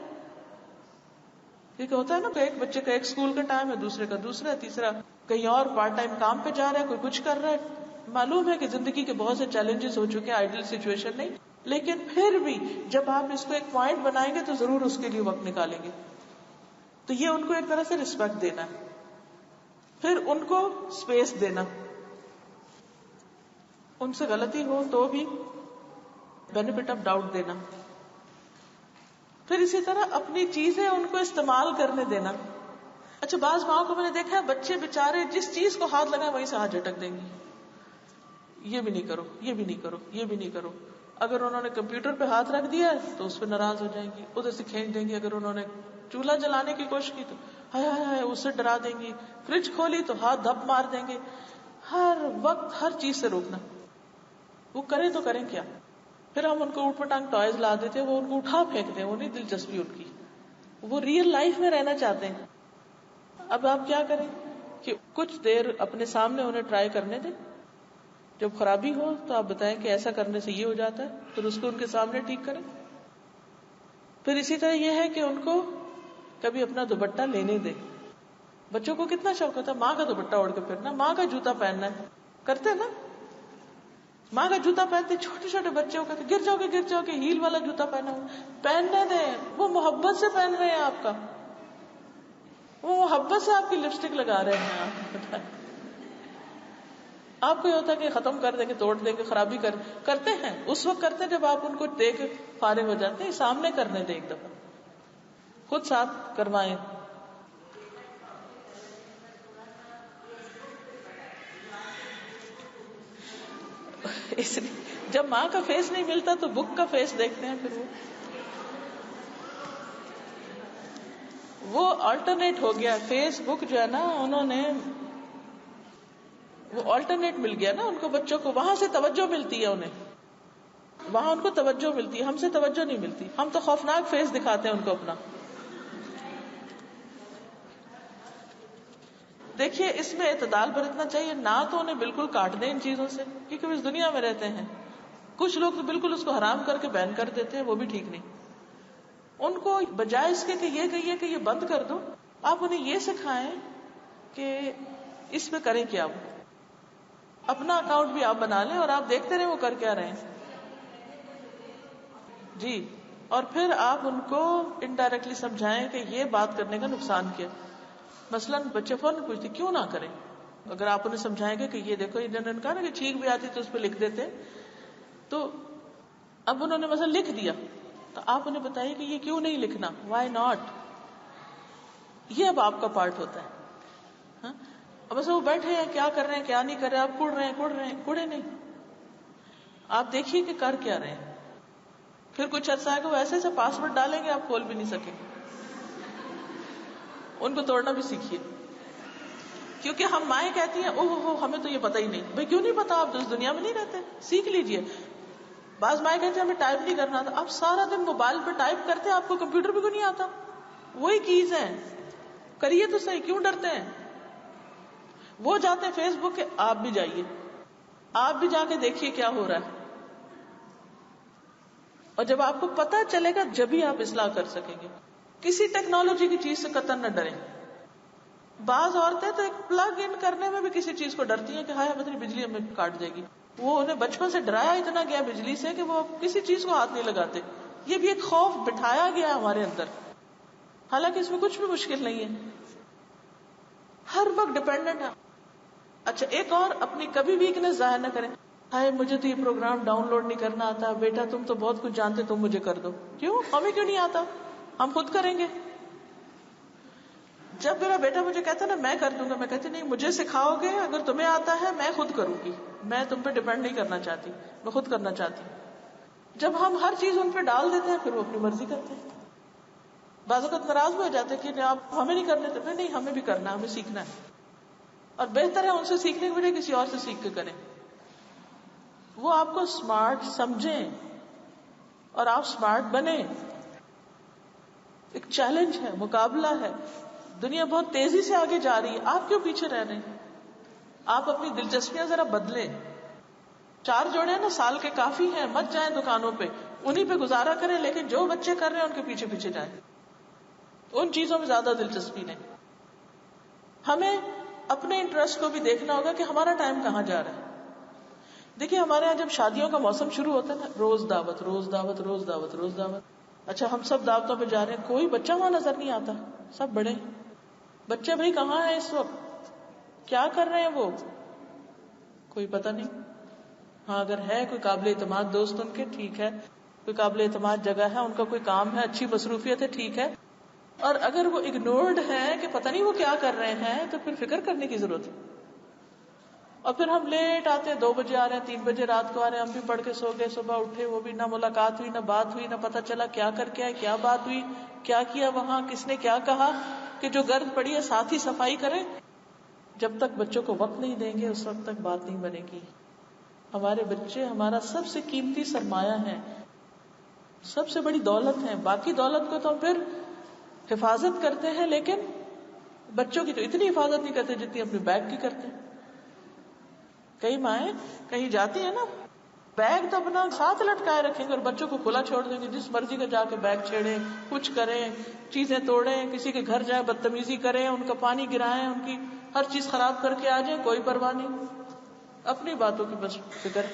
کیونکہ ہوتا ہے نا کہ ایک بچے کا ایک اسکول کا ٹائم ہے, دوسرے کا دوسرا, تیسرا کہیں اور پارٹ ٹائم کام پہ جا رہا ہے, کوئی کچھ کر رہا ہے. معلوم ہے کہ زندگی کے بہت سے چیلنجز ہو چکے ہیں, آئیڈیل سچویشن نہیں, لیکن پھر بھی جب آپ اس کو ایک پوائنٹ بنائیں گے تو ضرور اس کے لیے وقت نکالیں گے. تو یہ ان کو ایک طرح سے رسپیکٹ دینا ہے. پھر ان کو اسپیس دینا, ان سے غلطی ہو تو بھی بینیفٹ آف ڈاؤٹ دینا. پھر اسی طرح اپنی چیزیں ان کو استعمال کرنے دینا. اچھا, بعض ماں کو میں نے دیکھا ہے بچے بےچارے جس چیز کو ہاتھ لگائے وہیں سے ہاتھ جھٹک دیں گی, یہ بھی نہیں کرو, یہ بھی نہیں کرو, یہ بھی نہیں کرو. اگر انہوں نے کمپیوٹر پہ ہاتھ رکھ دیا تو اس پہ ناراض ہو جائیں گی, ادھر سے کھینچ دیں گی. اگر انہوں نے چولہا جلانے کی کوشش کی تو ہائے ہائے ہائے اس سے ڈرا دیں گی. فریج کھولی تو ہاتھ دھپ مار دیں گے. ہر وقت ہر چیز سے روکنا. وہ کریں تو کریں کیا؟ پھر ہم ان کو اوٹ پٹانگ ٹوائز لا دیتے, وہ ان کو اٹھا پھینک دیں, وہ نہیں دلچسپی ان کی, وہ ریئل لائف میں رہنا چاہتے ہیں. اب آپ کیا کریں کہ کچھ دیر اپنے سامنے انہیں ٹرائی کرنے دیں, جب خرابی ہو تو آپ بتائیں کہ ایسا کرنے سے یہ ہو جاتا ہے, پھر اس کو ان کے سامنے ٹھیک کریں. پھر اسی طرح یہ ہے کہ ان کو کبھی اپنا دوپٹہ لینے دیں. بچوں کو کتنا شوق ہوتا ہے ماں کا دوپٹہ اوڑھ کے پھرنا, ماں کا جوتا پہننا ہے, کرتے نا, ماں کا جوتا پہنتے. چھوٹے چھوٹے بچے کو کہتے گر جاؤ گے, ہیل والا جوتا پہنا ہو, پہننے دیں. وہ محبت سے پہن رہے ہیں آپ کا, وہ محبت سے آپ کی لپسٹک لگا رہے ہیں. آپ کو یہ ہوتا ہے کہ ختم کر دیں گے, توڑ دیں گے, خرابی کرتے ہیں اس وقت کرتے ہیں جب آپ ان کو دیکھ فارغ ہو جاتے ہیں. سامنے کرنے دیں, ایک دفعہ خود ساتھ کروائیں. اس لیے جب ماں کا فیس نہیں ملتا تو بک کا فیس دیکھتے ہیں. پھر وہ وہ آلٹرنیٹ ہو گیا. فیس بک جو ہے نا انہوں نے وہ آلٹرنیٹ مل گیا نا ان کو, بچوں کو وہاں سے توجہ ملتی ہے, انہیں وہاں ان کو توجہ ملتی ہے, ہم سے توجہ نہیں ملتی. ہم تو خوفناک فیس دکھاتے ہیں ان کو اپنا. دیکھیے اس میں اعتدال برتنا چاہیے, نہ تو انہیں بالکل کاٹ دیں ان چیزوں سے کیونکہ وہ اس دنیا میں رہتے ہیں. کچھ لوگ تو بالکل اس کو حرام کر کے بین کر دیتے ہیں, وہ بھی ٹھیک نہیں. ان کو بجائے اس کے کہ یہ کہیے کہ یہ بند کر دو, آپ انہیں یہ سکھائیں کہ اس میں کریں کیا. وہ اپنا اکاؤنٹ بھی آپ بنا لیں اور آپ دیکھتے رہیں وہ کر کیا رہے ہیں جی. اور پھر آپ ان کو انڈائریکٹلی سمجھائیں کہ یہ بات کرنے کا نقصان کیا. مثلاً بچے فوراً پوچھتے کیوں نہ کریں. اگر آپ انہیں سمجھائیں گے کہ یہ دیکھو انہوں نے کہا نا کہ چھینک بھی آتی تو اس پہ لکھ دیتے, تو اب انہوں نے مثلا لکھ دیا تو آپ انہیں بتائیے کہ یہ کیوں نہیں لکھنا, وائی ناٹ. یہ اب آپ کا پارٹ ہوتا ہے. ہاں اب بس وہ بیٹھے ہیں کیا کر رہے ہیں کیا نہیں کر رہے, آپ کوڑے نہیں, آپ دیکھیے کہ کر کیا رہے ہیں. پھر کچھ عرصہ آئے گا وہ ایسے پاسورڈ ڈالیں گے آپ کھول بھی نہیں سکیں. ان کو توڑنا بھی سیکھیے, کیونکہ ہم مائیں کہتی ہیں اوہ ہو ہمیں تو یہ پتہ ہی نہیں. بھائی کیوں نہیں پتا, آپ تو اس دنیا میں نہیں رہتے, سیکھ لیجئے. بعض مائیں کہتے ہیں ہمیں ٹائپ نہیں کرنا آتا. آپ سارا دن موبائل پہ ٹائپ کرتے ہیں, آپ کو کمپیوٹر بھی کیوں نہیں آتا. وہی چیز ہے, کریے تو صحیح, کیوں ڈرتے ہیں. وہ جاتے ہیں فیس بک کے, آپ بھی جائیے, آپ بھی جا کے دیکھیے کیا ہو رہا ہے. اور جب آپ کو پتا چلے گا جبھی آپ اصلاح کر سکیں گے. کسی ٹیکنالوجی کی چیز سے قطعاً نہ ڈریں. بعض عورتیں تو ایک پلگ ان کرنے میں بھی کسی چیز کو ڈرتی ہیں کہ ہائے پتہ نہیں بجلی ہمیں کاٹ جائے گی. وہ انہیں بچپن سے ڈرایا اتنا گیا بجلی سے کہ وہ کسی چیز کو ہاتھ نہیں لگاتے. یہ بھی ایک خوف بٹھایا گیا ہمارے اندر, حالانکہ اس میں کچھ بھی مشکل نہیں ہے. ہر وقت ڈپینڈنٹ ہے. اچھا ایک اور, اپنی کبھی ویکنس ظاہر نہ کریں. ہائے مجھے تو یہ پروگرام ڈاؤن لوڈ نہیں کرنا آتا. بیٹا تم تو بہت کچھ جانتے, تم مجھے کر دو. کیوں, ہمیں کیوں نہیں آتا, ہم خود کریں گے. جب میرا بیٹا مجھے کہتا نا میں کر دوں گا, میں کہتی نہیں, مجھے سکھاؤ گے, اگر تمہیں آتا ہے میں خود کروں گی. میں تم پہ ڈیپینڈ نہیں کرنا چاہتی, میں خود کرنا چاہتی ہوں. جب ہم ہر چیز ان پہ ڈال دیتے ہیں پھر وہ اپنی مرضی کرتے ہیں. بعض اوقات ناراض بھی ہو جاتے ہیں کہ آپ ہمیں نہیں کرنے دیتے. نہیں, ہمیں بھی کرنا, ہمیں سیکھنا ہے. اور بہتر ہے ان سے سیکھنے کے بجائے کسی اور سے سیکھ کے کریں. وہ آپ کو اسمارٹ سمجھیں اور آپ اسمارٹ بنیں. ایک چیلنج ہے, مقابلہ ہے. دنیا بہت تیزی سے آگے جا رہی ہے, آپ کیوں پیچھے رہ رہے ہیں. آپ اپنی دلچسپیاں ذرا بدلیں. 4 جوڑے نا سال کے کافی ہیں, مت جائیں دکانوں پہ, انہیں پہ گزارا کریں. لیکن جو بچے کر رہے ہیں ان کے پیچھے پیچھے جائیں, ان چیزوں میں زیادہ دلچسپی نہیں. ہمیں اپنے انٹرسٹ کو بھی دیکھنا ہوگا کہ ہمارا ٹائم کہاں جا رہا ہے. دیکھیے ہمارے یہاں جب شادیوں کا موسم شروع ہوتا ہے نا, روز دعوت روز دعوت روز دعوت روز دعوت. اچھا ہم سب دعوتوں پہ جا رہے ہیں, کوئی بچہ وہاں نظر نہیں آتا, سب بڑے. بچے بھائی کہاں ہیں اس وقت, کیا کر رہے ہیں وہ, کوئی پتہ نہیں. ہاں اگر ہے کوئی قابل اعتماد دوست ان کے, ٹھیک ہے, کوئی قابل اعتماد جگہ ہے, ان کا کوئی کام ہے, اچھی مصروفیت ہے, ٹھیک ہے. اور اگر وہ اگنورڈ ہے کہ پتہ نہیں وہ کیا کر رہے ہیں, تو پھر فکر کرنے کی ضرورت ہے. اور پھر ہم لیٹ آتے ہیں, 2 بجے آ رہے ہیں, 3 بجے رات کو آ رہے ہیں, ہم بھی پڑھ کے سو گئے, صبح اٹھے, وہ بھی نہ ملاقات ہوئی, نہ بات ہوئی, نہ پتہ چلا کیا کر کے آئے, کیا بات ہوئی, کیا کیا وہاں, کس نے کیا کہا. کہ جو گرد پڑی ہے ساتھ ہی صفائی کریں. جب تک بچوں کو وقت نہیں دیں گے اس وقت تک بات نہیں بنے گی. ہمارے بچے ہمارا سب سے قیمتی سرمایہ ہیں, سب سے بڑی دولت ہے. باقی دولت کو تو ہم پھر حفاظت کرتے ہیں, لیکن بچوں کی تو اتنی حفاظت نہیں کرتے جتنی اپنے بیگ کی کرتے ہیں. کئی مائیں کہیں جاتی ہیں نا, بیگ تو اپنا ساتھ لٹکائے رکھیں گے اور بچوں کو کھلا چھوڑ دیں گے, جس مرضی کا جا کے بیگ چھیڑیں, کچھ کریں, چیزیں توڑیں, کسی کے گھر جائیں بدتمیزی کریں, ان کا پانی گرائیں, ان کی ہر چیز خراب کر کے آ جائیں, کوئی پرواہ نہیں, اپنی باتوں کی بس فکر.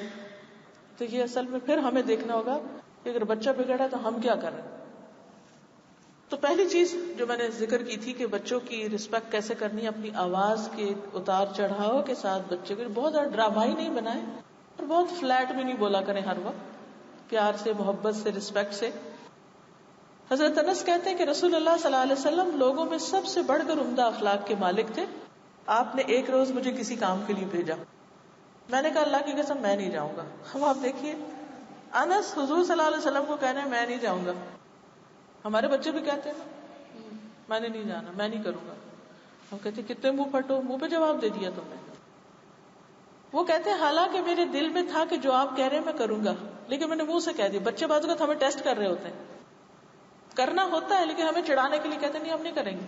تو یہ اصل میں پھر ہمیں دیکھنا ہوگا کہ اگر بچہ بگڑا تو ہم کیا کریں. تو پہلی چیز جو میں نے ذکر کی تھی کہ بچوں کی رسپیکٹ کیسے کرنی ہے, اپنی آواز کے اتار چڑھاؤ کے ساتھ بچے کو بہت زیادہ ڈرامائی نہیں بنائیں اور بہت فلیٹ بھی نہیں بولا کریں, ہر وقت پیار سے, محبت سے, رسپیکٹ سے. حضرت انس کہتے ہیں کہ رسول اللہ صلی اللہ علیہ وسلم لوگوں میں سب سے بڑھ کر عمدہ اخلاق کے مالک تھے. آپ نے ایک روز مجھے کسی کام کے لیے بھیجا, میں نے کہا اللہ کی قسم میں نہیں جاؤں گا. اب آپ دیکھیے انس حضور صلی اللہ علیہ وسلم کو کہنا ہے میں نہیں جاؤں گا. ہمارے بچے بھی کہتے ہیں میں نے نہیں جانا، میں نہیں کروں گا. ہم کہتے کتنے منہ پھٹو، منہ پہ جواب دے دیا تم نے. وہ کہتے ہیں حالانکہ میرے دل میں تھا کہ جو آپ کہہ رہے ہیں میں کروں گا، لیکن میں نے منہ سے کہہ دیا. بچے بعض اوقات ہمیں ٹیسٹ کر رہے ہوتے ہیں، کرنا ہوتا ہے لیکن ہمیں چڑھانے کے لیے کہتے نہیں ہم نہیں کریں گے.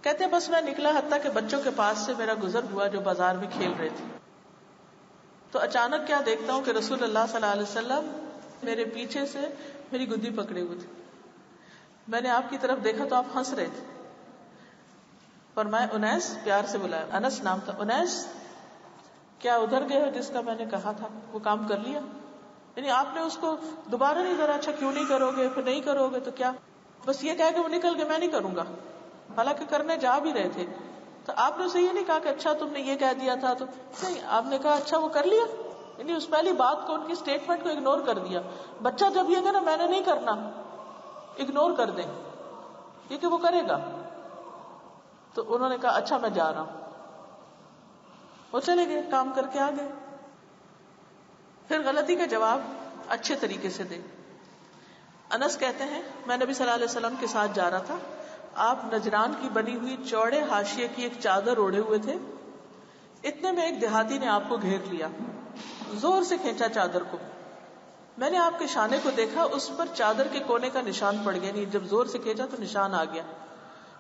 کہتے ہیں بس میں نکلا، حتیٰ کہ بچوں کے پاس سے میرا گزر ہوا جو بازار میں کھیل رہے تھے، تو اچانک کیا دیکھتا ہوں کہ رسول اللہ صلی اللہ علیہ وسلم میرے پیچھے سے میری گدی پکڑے ہوئے تھے. میں نے آپ کی طرف دیکھا تو آپ ہنس رہے تھے. فرمایا انیس، پیار سے بلایا، انس نام تھا. انیس کیا ادھر گئے ہو جس کا میں نے کہا تھا وہ کام کر لیا؟ یعنی آپ نے اس کو دوبارہ نہیں ذرا اچھا کیوں نہیں کرو گے، پھر نہیں کرو گے تو کیا، بس یہ کہہ کہ وہ نکل گئے میں نہیں کروں گا، حالانکہ کرنے جا بھی رہے تھے. تو آپ نے اسے یہ نہیں کہا کہ اچھا تم نے یہ کہہ دیا تھا، تو نہیں، آپ نے کہا اچھا وہ کر لیا. یعنی اس پہلی بات کو، ان کی سٹیٹمنٹ کو اگنور کر دیا. بچہ جب یہ کہنا میں نے نہیں کرنا، اگنور کر دیں کیونکہ وہ کرے گا. تو انہوں نے کہا اچھا میں جا رہا ہوں. وہ چلے گئے، کام کر کے آ گئے. پھر غلطی کا جواب اچھے طریقے سے دے. انس کہتے ہیں میں نبی صلی اللہ علیہ وسلم کے ساتھ جا رہا تھا، آپ نجران کی بنی ہوئی چوڑے حاشیے کی ایک چادر اوڑھے ہوئے تھے. اتنے میں ایک دیہاتی نے آپ کو گھیر لیا، زور سے کھینچا چادر کو. میں نے آپ کے شانے کو دیکھا، اس پر چادر کے کونے کا نشان پڑ گیا. نہیں، جب زور سے کھینچا تو نشان آ گیا.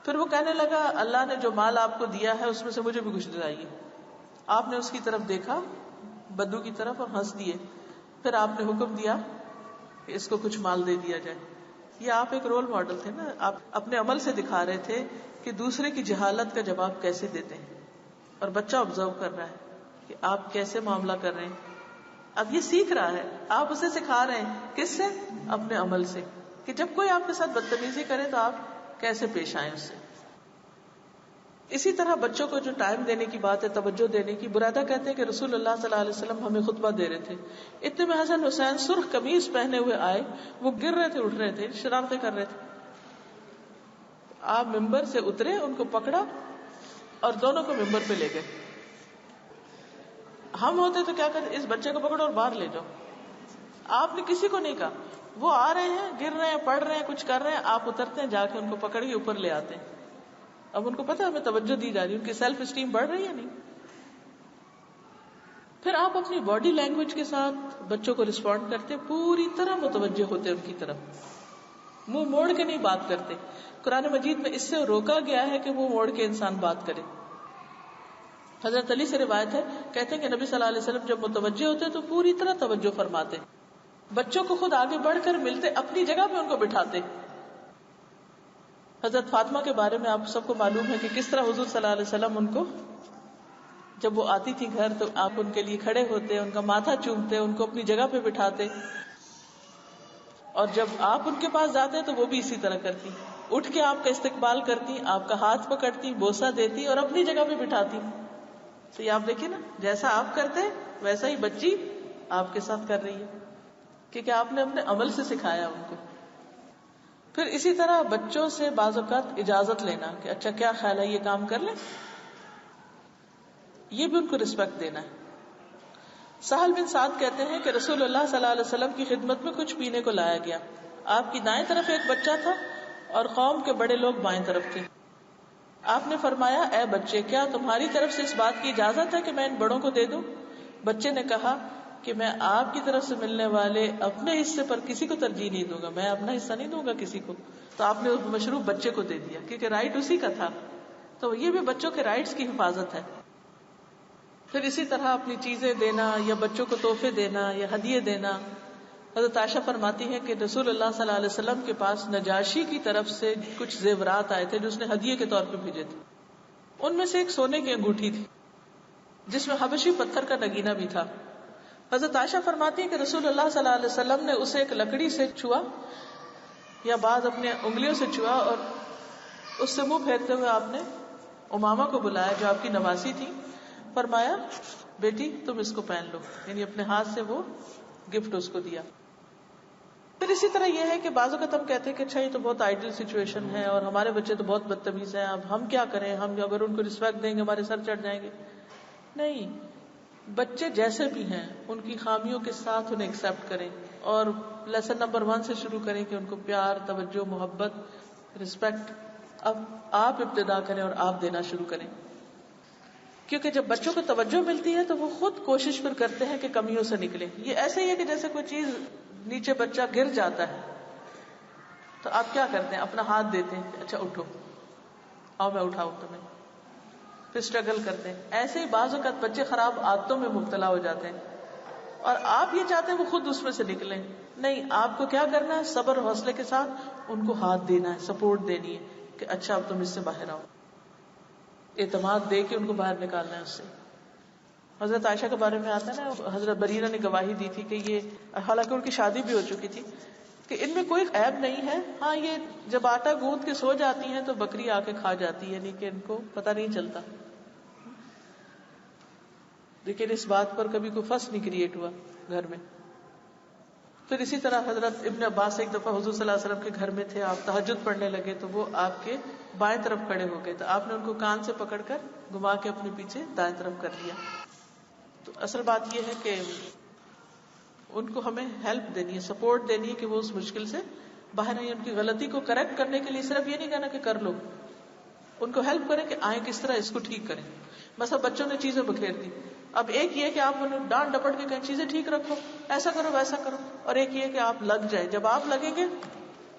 پھر وہ کہنے لگا اللہ نے جو مال آپ کو دیا ہے اس میں سے مجھے بھی کچھ دلائیے. آپ نے اس کی طرف دیکھا، بدو کی طرف، اور ہنس دیے. پھر آپ نے حکم دیا کہ اس کو کچھ مال دے دیا جائے. یہ آپ ایک رول ماڈل تھے نا، آپ اپنے عمل سے دکھا رہے تھے کہ دوسرے کی جہالت کا جواب کیسے دیتے ہیں. اور بچہ آبزرو کر رہا ہے کہ آپ کیسے معاملہ کر رہے ہیں. اب یہ سیکھ رہا ہے، آپ اسے سکھا رہے ہیں کس سے؟ اپنے عمل سے، کہ جب کوئی آپ کے ساتھ بدتمیزی کرے تو آپ کیسے پیش آئیں اس سے. اسی طرح بچوں کو جو ٹائم دینے کی بات ہے، توجہ دینے کی، برادہ کہتے ہیں کہ رسول اللہ صلی اللہ علیہ وسلم ہمیں خطبہ دے رہے تھے. اتنے میں حسن حسین سرخ قمیض پہنے ہوئے آئے. وہ گر رہے تھے، اٹھ رہے تھے، شرارتیں کر رہے تھے. آپ ممبر سے اترے، ان کو پکڑا اور دونوں کو ممبر پہ لے گئے. ہم ہوتے تو کیا کرتے؟ اس بچے کو پکڑو اور باہر لے جاؤ. آپ نے کسی کو نہیں کہا. وہ آ رہے ہیں، گر رہے ہیں، پڑھ رہے ہیں، کچھ کر رہے ہیں، آپ اترتے ہیں، جا کے ان کو پکڑ کے اوپر لے آتے ہیں. اب ان کو پتا ہمیں توجہ دی جا رہی ہے، ان کی سیلف اسٹیم بڑھ رہی ہے نہیں. پھر آپ اپنی باڈی لینگویج کے ساتھ بچوں کو رسپونڈ کرتے، پوری طرح متوجہ ہوتے ان کی طرف، منہ موڑ کے نہیں بات کرتے. قرآن مجید میں اس سے روکا گیا ہے کہ منہ موڑ کے انسان بات کرے. حضرت علی سے روایت ہے، کہتے ہیں کہ نبی صلی اللہ علیہ وسلم جب متوجہ ہوتے تو پوری طرح توجہ فرماتے. بچوں کو خود آگے بڑھ کر ملتے، اپنی جگہ پہ ان کو بٹھاتے. حضرت فاطمہ کے بارے میں آپ سب کو معلوم ہے کہ کس طرح حضور صلی اللہ علیہ وسلم ان کو، جب وہ آتی تھی گھر تو آپ ان کے لیے کھڑے ہوتے، ان کا ماتھا چومتے، ان کو اپنی جگہ پہ بٹھاتے. اور جب آپ ان کے پاس جاتے تو وہ بھی اسی طرح کرتی، اٹھ کے آپ کا استقبال کرتی، آپ کا ہاتھ پکڑتی، بوسہ دیتی اور اپنی جگہ پہ بٹھاتی. تو یہ آپ دیکھیں نا، جیسا آپ کرتے ویسا ہی بچی آپ کے ساتھ کر رہی ہے، کیونکہ آپ نے اپنے عمل سے سکھایا ان کو. پھر اسی طرح بچوں سے بعض اوقات اجازت لینا کہ اچھا کیا خیال ہے یہ کام کر لیں، یہ بھی ان کو رسپیکٹ دینا ہے. سہل بن سعد کہتے ہیں کہ رسول اللہ صلی اللہ علیہ وسلم کی خدمت میں کچھ پینے کو لایا گیا. آپ کی دائیں طرف ایک بچہ تھا اور قوم کے بڑے لوگ بائیں طرف تھے. آپ نے فرمایا اے بچے، کیا تمہاری طرف سے اس بات کی اجازت ہے کہ میں ان بڑوں کو دے دوں؟ بچے نے کہا کہ میں آپ کی طرف سے ملنے والے اپنے حصے پر کسی کو ترجیح نہیں دوں گا، میں اپنا حصہ نہیں دوں گا کسی کو. تو آپ نے مشروب بچے کو دے دیا کیونکہ رائٹ اسی کا تھا. تو یہ بھی بچوں کے رائٹس کی حفاظت ہے. پھر اسی طرح اپنی چیزیں دینا یا بچوں کو تحفے دینا یا ہدیے دینا. حضرت عائشہ فرماتی ہے کہ رسول اللہ صلی اللہ علیہ وسلم کے پاس نجاشی کی طرف سے کچھ زیورات آئے تھے جو اس نے ہدیے کے طور پہ بھیجے تھے. ان میں سے ایک سونے کی انگوٹھی تھی جس میں حبشی پتھر کا نگینہ بھی تھا. حضرت عائشہ فرماتی ہے کہ رسول اللہ صلی اللہ علیہ وسلم نے اسے ایک لکڑی سے چھوا یا بعض اپنے انگلیوں سے چھوا اور اس سے منہ پھیرتے ہوئے آپ نے امامہ کو بلایا جو آپ کی نواسی تھی. فرمایا بیٹی تم اس کو پہن لو، یعنی اپنے ہاتھ سے وہ گفٹ اس کو دیا. پھر اسی طرح یہ ہے کہ بعض اوقات ہم کہتے ہیں کہ اچھا یہ تو بہت آئیڈیل سچویشن ہے اور ہمارے بچے تو بہت بدتمیز ہیں، اب ہم کیا کریں، ہم اگر ان کو رسپیکٹ دیں گے ہمارے سر چڑھ جائیں گے. نہیں، بچے جیسے بھی ہیں ان کی خامیوں کے ساتھ انہیں ایکسپٹ کریں اور لیسن نمبر 1 سے شروع کریں کہ ان کو پیار، توجہ، محبت رسپیکٹ. اب آپ ابتدا کریں اور آپ دینا شروع کریں، کیونکہ جب بچوں کو توجہ ملتی ہے تو وہ خود کوشش پھر کرتے ہیں کہ کمیوں سے نکلیں. یہ ایسے ہی ہے کہ جیسے کوئی چیز نیچے بچہ گر جاتا ہے تو آپ کیا کرتے ہیں؟ اپنا ہاتھ دیتے ہیں کہ اچھا اٹھو، آؤ میں اٹھاؤں تمہیں، پھر اسٹرگل کرتے ہیں. ایسے ہی بعض اوقات بچے خراب عادتوں میں مبتلا ہو جاتے ہیں اور آپ یہ چاہتے ہیں وہ خود اس میں سے نکلیں. نہیں، آپ کو کیا کرنا ہے؟ صبر اور حوصلے کے ساتھ ان کو ہاتھ دینا ہے، سپورٹ دینی ہے کہ اچھا اب تم اس سے باہر آؤ، اعتماد دے کے ان کو باہر نکالنا ہے اس سے. حضرت عائشہ کے بارے میں آتا ہے نا، حضرت بریرہ نے گواہی دی تھی کہ یہ، حالانکہ ان کی شادی بھی ہو چکی تھی، کہ ان میں کوئی عیب نہیں ہے، ہاں یہ جب آٹا گوندھ کے سو جاتی ہیں تو بکری آ کے کھا جاتی ہے، یعنی کہ ان کو پتہ نہیں چلتا. لیکن اس بات پر کبھی کوئی فس نہیں کریٹ ہوا گھر میں. پھر اسی طرح حضرت ابن عباس ایک دفعہ حضور صلی اللہ علیہ وسلم کے گھر میں تھے، آپ تہجد پڑھنے لگے تو وہ آپ کے بائیں طرف کھڑے ہو گئے، تو آپ نے ان کو کان سے پکڑ کر گھما کے اپنے پیچھے دائیں طرف کر دیا. تو اصل بات یہ ہے کہ ان کو ہمیں ہیلپ دینی ہے، سپورٹ دینی ہے کہ وہ اس مشکل سے باہر آئیں. ان کی غلطی کو کریکٹ کرنے کے لیے صرف یہ نہیں کہنا کہ کر لو، ان کو ہیلپ کریں کہ آئیں کس طرح اس کو ٹھیک کریں. مثلا بچوں نے چیزیں بکھیر دی، اب ایک یہ کہ آپ انہیں ڈانٹ ڈپٹ کے کہیں چیزیں ٹھیک رکھو، ایسا کرو ویسا کرو، اور ایک یہ کہ آپ لگ جائیں. جب آپ لگیں گے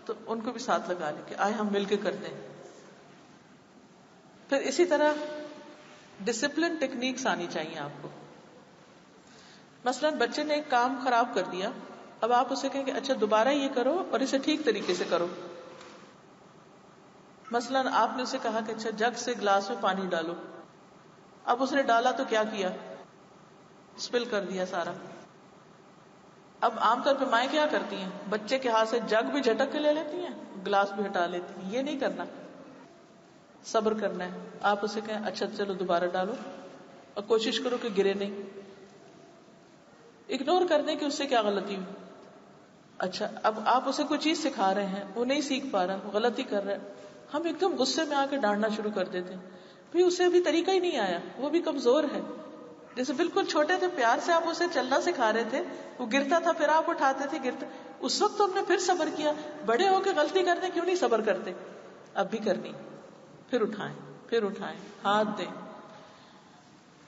تو ان کو بھی ساتھ لگا لیں کہ آئے ہم مل کے کرتے ہیں. پھر اسی طرح ڈسپلن ٹیکنیکس آنی چاہیے آپ کو. مثلا بچے نے ایک کام خراب کر دیا، اب آپ اسے کہیں کہ اچھا دوبارہ یہ کرو اور اسے ٹھیک طریقے سے کرو. مثلا آپ نے اسے کہا کہ اچھا جگ سے گلاس میں پانی ڈالو، اب اس نے ڈالا تو کیا کیا؟ اسپل کر دیا سارا. اب عام طور پہ مائیں کیا کرتی ہیں؟ بچے کے ہاتھ سے جگ بھی جھٹک کے لے لیتی ہیں، گلاس بھی ہٹا لیتی ہیں. یہ نہیں کرنا، صبر کرنا ہے. آپ اسے کہیں اچھا چلو دوبارہ ڈالو اور کوشش کرو کہ گرے نہیں. اگنور کر دیں کہ اس سے کیا غلطی ہوئی. اچھا اب آپ اسے کوئی چیز سکھا رہے ہیں، وہ نہیں سیکھ پا رہا، غلطی کر رہا ہے، ہم ایک دم غصے میں آ کے ڈانٹنا شروع کر دیتے ہیں. بھی اسے ابھی طریقہ ہی نہیں آیا، وہ بھی کمزور ہے. جیسے بالکل چھوٹے تھے، پیار سے آپ اسے چلنا سکھا رہے تھے، وہ گرتا تھا پھر آپ اٹھاتے تھے، گرتا اس وقت تو ہم نے پھر صبر کیا. بڑے ہو کے غلطی کرتے کیوں نہیں صبر کرتے؟ اب بھی کرنی، پھر اٹھائیں ہاتھ دیں.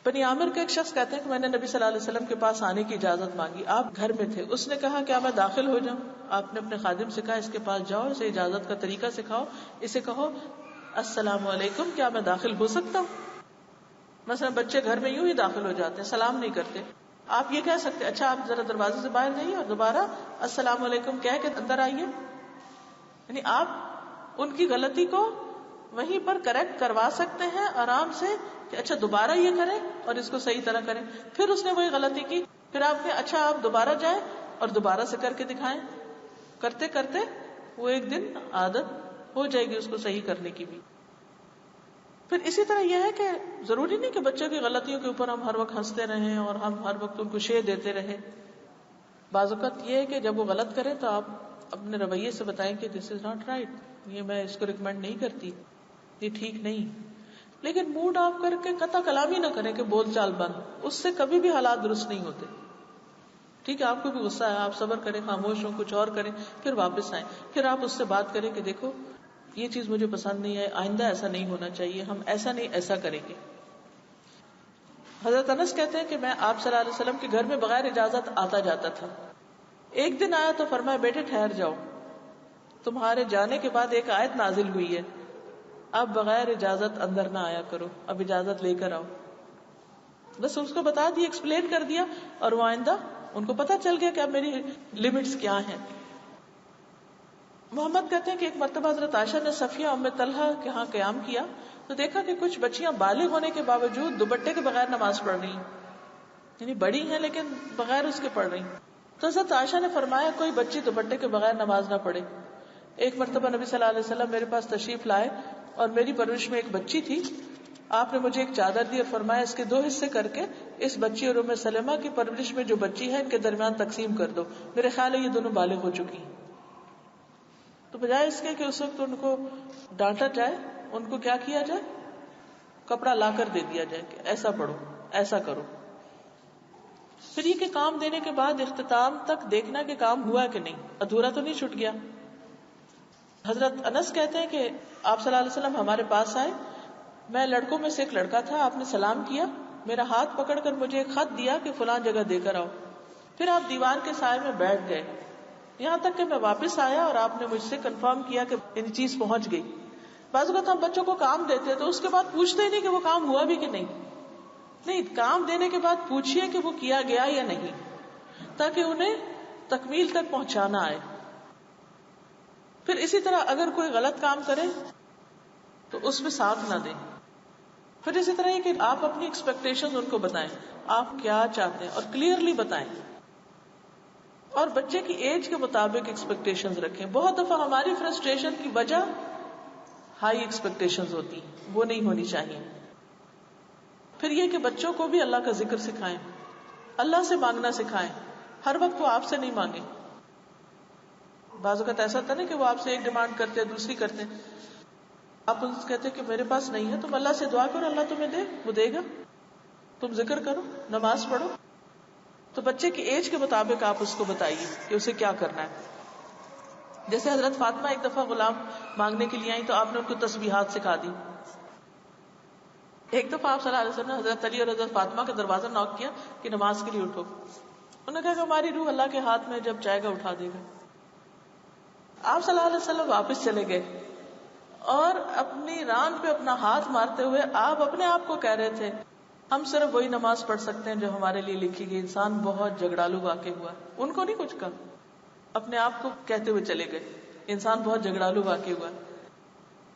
بنی عامر کا ایک شخص کہتے ہیں کہ میں نے نبی صلی اللہ علیہ وسلم کے پاس آنے کی اجازت مانگی، آپ گھر میں تھے. اس نے کہا کیا میں داخل ہو جاؤں؟ آپ نے اپنے خادم سے کہا اس کے پاس جاؤ، اسے اجازت کا طریقہ سکھاؤ، اسے کہو السلام علیکم، کیا میں داخل ہو سکتا ہوں؟ مثلا بچے گھر میں یوں ہی داخل ہو جاتے ہیں، سلام نہیں کرتے. آپ یہ کہہ سکتے اچھا آپ ذرا دروازے سے باہر جائیے اور دوبارہ السلام علیکم کہہ کے اندر آئیے. یعنی آپ ان کی غلطی کو وہیں پر کریکٹ کروا سکتے ہیں آرام سے کہ اچھا دوبارہ یہ کریں اور اس کو صحیح طرح کریں. پھر اس نے وہی غلطی کی، پھر آپ نے اچھا آپ دوبارہ جائیں اور دوبارہ سے کر کے دکھائیں. کرتے کرتے وہ ایک دن عادت ہو جائے گی اس کو صحیح کرنے کی بھی. پھر اسی طرح یہ ہے کہ ضروری نہیں کہ بچوں کی غلطیوں کے اوپر ہم ہر وقت ہنستے رہیں اور ہم ہر وقت ان کو شے دیتے رہیں. بعض اوقات یہ ہے کہ جب وہ غلط کرے تو آپ اپنے رویے سے بتائیں کہ دس از ناٹ رائٹ، یہ میں اس کو ریکمینڈ نہیں کرتی، یہ ٹھیک نہیں. لیکن موڈ آف کر کے قطع کلامی نہ کریں کہ بول چال بند، اس سے کبھی بھی حالات درست نہیں ہوتے. ٹھیک ہے آپ کو بھی غصہ ہے، آپ صبر کریں، خاموش ہوں، کچھ اور کریں، پھر واپس آئیں، پھر آپ اس سے بات کریں کہ دیکھو یہ چیز مجھے پسند نہیں ہے، آئندہ ایسا نہیں ہونا چاہیے، ہم ایسا نہیں ایسا کریں گے. حضرت انس کہتے ہیں کہ میں آپ صلی اللہ علیہ وسلم کے گھر میں بغیر اجازت آتا جاتا تھا. ایک دن آیا تو فرمایا بیٹے ٹھہر جاؤ، تمہارے جانے کے بعد ایک آیت نازل ہوئی ہے، اب بغیر اجازت اندر نہ آیا کرو، اب اجازت لے کر آؤ. بس اس کو بتا دیا، ایکسپلین کر دیا، اور وہ آئندہ ان کو پتا چل گیا کہ اب میری لمٹس کیا ہیں. محمد کہتے ہیں کہ ایک مرتبہ حضرت عائشہ نے صفیہ ام طلحہ کے ہاں قیام کیا تو دیکھا کہ کچھ بچیاں بالغ ہونے کے باوجود دوپٹے کے بغیر نماز پڑھ رہی ہیں، یعنی بڑی ہیں لیکن بغیر اس کے پڑھ رہی ہیں. تو حضرت عائشہ نے فرمایا کوئی بچی دوپٹے کے بغیر نماز نہ پڑھے. ایک مرتبہ نبی صلی اللہ علیہ وسلم میرے پاس تشریف لائے اور میری پرورش میں ایک بچی تھی. آپ نے مجھے ایک چادر دی اور فرمایا اس کے 2 حصے کر کے اس بچی اور ام سلمہ کی پرورش میں جو بچی ہے ان کے درمیان تقسیم کر دو، میرے خیال ہے یہ دونوں بالغ ہو چکی ہیں. تو بجائے اس کے کہ اس وقت ان کو ڈانٹا جائے، ان کو کیا کیا جائے، کپڑا لا کر دے دیا جائے کہ ایسا پڑھو، ایسا کرو. پھر یہ کہ کام دینے کے بعد اختتام تک دیکھنا کہ کام ہوا کہ نہیں، ادھورا تو نہیں چھوٹ گیا. حضرت انس کہتے ہیں کہ آپ صلی اللہ علیہ وسلم ہمارے پاس آئے، میں لڑکوں میں سے ایک لڑکا تھا، آپ نے سلام کیا، میرا ہاتھ پکڑ کر مجھے ایک خط دیا کہ فلاں جگہ دے کر آؤ، پھر آپ دیوار کے سائے میں بیٹھ گئے، یہاں تک کہ میں واپس آیا اور آپ نے مجھ سے کنفرم کیا کہ یہ چیز پہنچ گئی۔ بعض اوقات ہم بچوں کو کام دیتے تو اس کے بعد پوچھتے ہی نہیں کہ وہ کام ہوا بھی کہ نہیں، کام دینے کے بعد پوچھئے کہ وہ کیا گیا یا نہیں، تاکہ انہیں تکمیل تک پہنچانا آئے۔ پھر اسی طرح اگر کوئی غلط کام کرے تو اس میں ساتھ نہ دیں۔ پھر اسی طرح یہ کہ آپ اپنی ایکسپیکٹیشن ان کو بتائیں، آپ کیا چاہتے ہیں اور کلیئرلی بتائیں، اور بچے کی ایج کے مطابق ایکسپیکٹیشنز رکھیں۔ بہت دفعہ ہماری فرسٹریشن کی وجہ ہائی ایکسپیکٹیشنز ہوتی ہیں، وہ نہیں ہونی چاہیے۔ پھر یہ کہ بچوں کو بھی اللہ کا ذکر سکھائیں، اللہ سے مانگنا سکھائیں، ہر وقت وہ آپ سے نہیں مانگیں۔ بعض اوقات ایسا ہوتا ہے نا کہ وہ آپ سے ایک ڈیمانڈ کرتے ہیں، دوسری کرتے ہیں، آپ ان سے کہتے ہیں کہ میرے پاس نہیں ہے، تم اللہ سے دعا کرو، اللہ تمہیں دے، وہ دے گا، تم ذکر کرو، نماز پڑھو۔ تو بچے کی ایج کے مطابق آپ اس کو بتائیے کہ اسے کیا کرنا ہے۔ جیسے حضرت فاطمہ ایک دفعہ غلام مانگنے کے لیے آئی تو آپ نے ان کو تسبیحات سکھا دی۔ ایک دفعہ آپ صلی اللہ علیہ وسلم نے حضرت علی اور حضرت فاطمہ کا دروازہ نوک کیا کہ نماز کے لیے اٹھو، انہوں نے کہا کہ ہماری روح اللہ کے ہاتھ میں، جب چاہے گا اٹھا دے گا۔ آپ صلی اللہ علیہ وسلم واپس چلے گئے اور اپنی ران پہ اپنا ہاتھ مارتے ہوئے آپ اپنے آپ کو کہہ رہے تھے ہم صرف وہی نماز پڑھ سکتے ہیں جو ہمارے لیے لکھی گئی۔ انسان بہت جھگڑالو واقع ہوا، ان کو نہیں کچھ کہا، اپنے آپ کو کہتے ہوئے چلے گئے انسان بہت جھگڑالو واقع ہوا۔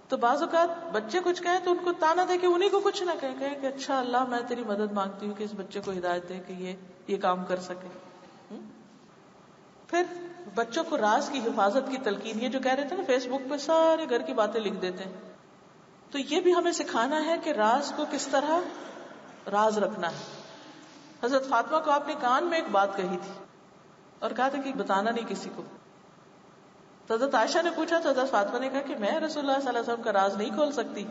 تو بعض اوقات بچے کچھ کہیں تو ان کو تانا دے کے انہیں کو کچھ نہ کہیں کہ اچھا اللہ میں تیری مدد مانگتی ہوں کہ اس بچے کو ہدایت دے کہ یہ کام کر سکے۔ پھر بچوں کو راز کی حفاظت کی تلقین، یہ جو کہہ رہے تھے نا فیس بک پہ سارے گھر کی باتیں لکھ دیتے ہیں، تو یہ بھی ہمیں سکھانا ہے کہ راز کو کس طرح راز رکھنا ہے۔ حضرت فاطمہ کو آپ نے کان میں ایک بات کہی تھی اور کہا تھا کہ بتانا نہیں کسی کو، تو حضرت عائشہ نے پوچھا تو حضرت فاطمہ نے کہا کہ میں رسول اللہ صلی اللہ علیہ وسلم کا راز نہیں کھول سکتی۔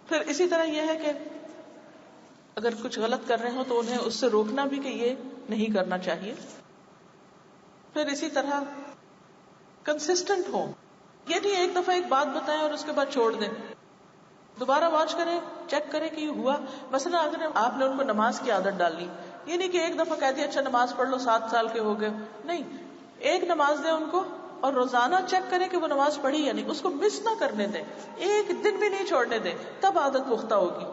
پھر اسی طرح یہ ہے کہ اگر کچھ غلط کر رہے ہوں تو انہیں اس سے روکنا بھی کہ یہ نہیں کرنا چاہیے۔ پھر اسی طرح کنسسٹنٹ ہو، یہ نہیں ایک دفعہ ایک بات بتائیں اور اس کے بعد چھوڑ دیں، دوبارہ واچ کریں، چیک کریں کہ یہ ہوا۔ مثلا اگر آپ نے ان کو نماز کی عادت ڈال لی، یہ نہیں کہ ایک دفعہ کہہ دیا اچھا نماز پڑھ لو 7 سال کے ہو گئے، نہیں، ایک نماز دیں ان کو اور روزانہ چیک کریں کہ وہ نماز پڑھی یا نہیں، اس کو مس نہ کرنے دیں، ایک دن بھی نہیں چھوڑنے دیں، تب عادت پختہ ہوگی۔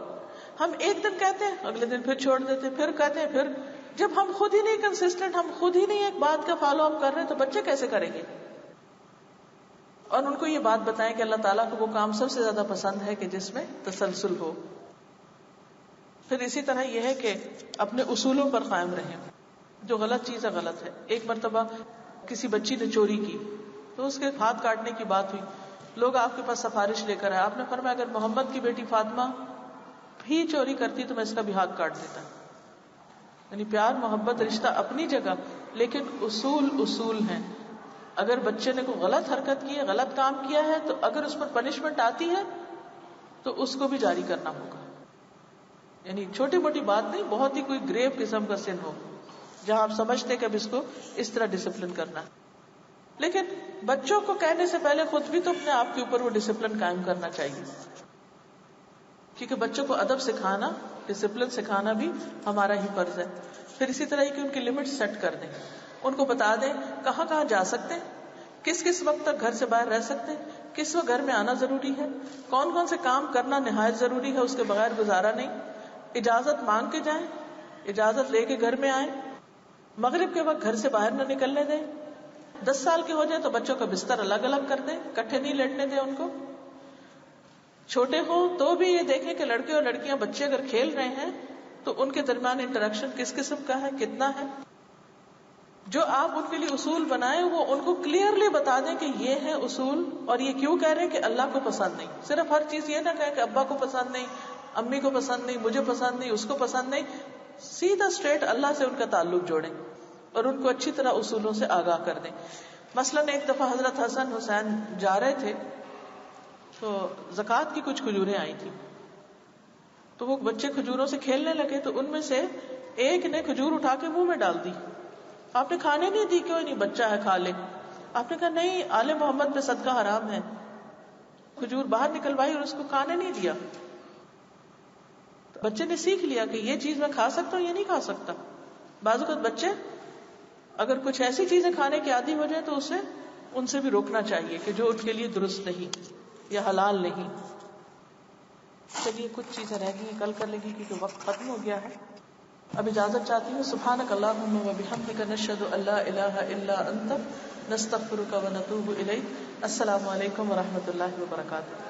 ہم ایک دن کہتے ہیں اگلے دن پھر چھوڑ دیتے، پھر کہتے ہیں، پھر جب ہم خود ہی نہیں کنسسٹنٹ، ہم خود ہی نہیں ایک بات کا فالو اپ کر رہے ہیں تو بچے کیسے کریں گے؟ اور ان کو یہ بات بتائیں کہ اللہ تعالیٰ کو وہ کام سب سے زیادہ پسند ہے کہ جس میں تسلسل ہو۔ پھر اسی طرح یہ ہے کہ اپنے اصولوں پر قائم رہیں، جو غلط چیز ہے غلط ہے۔ ایک مرتبہ کسی بچی نے چوری کی تو اس کے ہاتھ کاٹنے کی بات ہوئی، لوگ آپ کے پاس سفارش لے کر آئے، آپ نے فرمایا اگر محمد کی بیٹی فاطمہ بھی چوری کرتی تو میں اس کا بھی ہاتھ کاٹ دیتا۔ یعنی پیار محبت رشتہ اپنی جگہ، لیکن اصول ہیں۔ اگر بچے نے کوئی غلط حرکت کی ہے، غلط کام کیا ہے، تو اگر اس پر پنشمنٹ آتی ہے تو اس کو بھی جاری کرنا ہوگا۔ یعنی چھوٹی موٹی بات نہیں، بہت ہی کوئی گریو قسم کا سن ہو جہاں آپ سمجھتے ہیں کہ اب اس کو اس طرح ڈسپلن کرنا ہے۔ لیکن بچوں کو کہنے سے پہلے خود بھی تو اپنے آپ کے اوپر وہ ڈسپلن قائم کرنا چاہیے، کیونکہ بچوں کو ادب سکھانا، ڈسپلن سکھانا بھی ہمارا ہی فرض ہے۔ پھر اسی طرح کہ ان کی لمٹ سیٹ کر دیں، ان کو بتا دیں کہاں کہاں جا سکتے ہیں، کس کس وقت تک گھر سے باہر رہ سکتے ہیں، کس وقت گھر میں آنا ضروری ہے، کون کون سے کام کرنا نہایت ضروری ہے، اس کے بغیر گزارا نہیں، اجازت مانگ کے جائیں، اجازت لے کے گھر میں آئیں، مغرب کے وقت گھر سے باہر نہ نکلنے دیں۔ 10 سال کے ہو جائیں تو بچوں کا بستر الگ الگ کر دیں، کٹھے نہیں لیٹنے دیں ان کو۔ چھوٹے ہوں تو بھی یہ دیکھیں کہ لڑکے اور لڑکیاں، بچے اگر کھیل رہے ہیں تو ان کے درمیان انٹریکشن کس قسم کا ہے، کتنا ہے۔ جو آپ ان کے لیے اصول بنائیں وہ ان کو کلیئرلی بتا دیں کہ یہ ہے اصول، اور یہ کیوں کہہ رہے ہیں کہ اللہ کو پسند نہیں۔ صرف ہر چیز یہ نہ کہیں کہ ابا کو پسند نہیں، امی کو پسند نہیں، مجھے پسند نہیں، اس کو پسند نہیں۔ سیدھا اسٹریٹ اللہ سے ان کا تعلق جوڑیں اور ان کو اچھی طرح اصولوں سے آگاہ کر دیں۔ مثلا ایک دفعہ حضرت حسن حسین جا رہے تھے تو زکوٰۃ کی کچھ کھجوریں آئی تھی، تو وہ بچے کھجوروں سے کھیلنے لگے، تو ان میں سے ایک نے کھجور اٹھا کے منہ میں ڈال دی۔ آپ نے کھانے نہیں دی، کیوں نہیں، بچہ ہے کھا لے۔ آپ نے کہا نہیں، آل محمد پہ صدقہ حرام ہے. کھجور باہر نکلوائی اور اس کو کھانے نہیں دیا. بچے نے سیکھ لیا کہ یہ چیز میں کھا سکتا ہوں، یہ نہیں کھا سکتا. بعض اوقات بچے اگر کچھ ایسی چیزیں کھانے کے عادی ہو جائے تو اسے ان سے بھی روکنا چاہیے کہ جو ان کے لیے درست نہیں یا حلال نہیں. چلیے کچھ چیزیں رہ گئی ہیں، کل کر لیں گی کیونکہ وقت ختم ہو گیا ہے. اب اجازت چاہتی ہوں. سبحانک اللہم و بحمدک، نشہد ان لا الہ الا انت، نستغفرک و نتوب الیک. السلام علیکم و رحمۃ اللہ وبرکاتہ.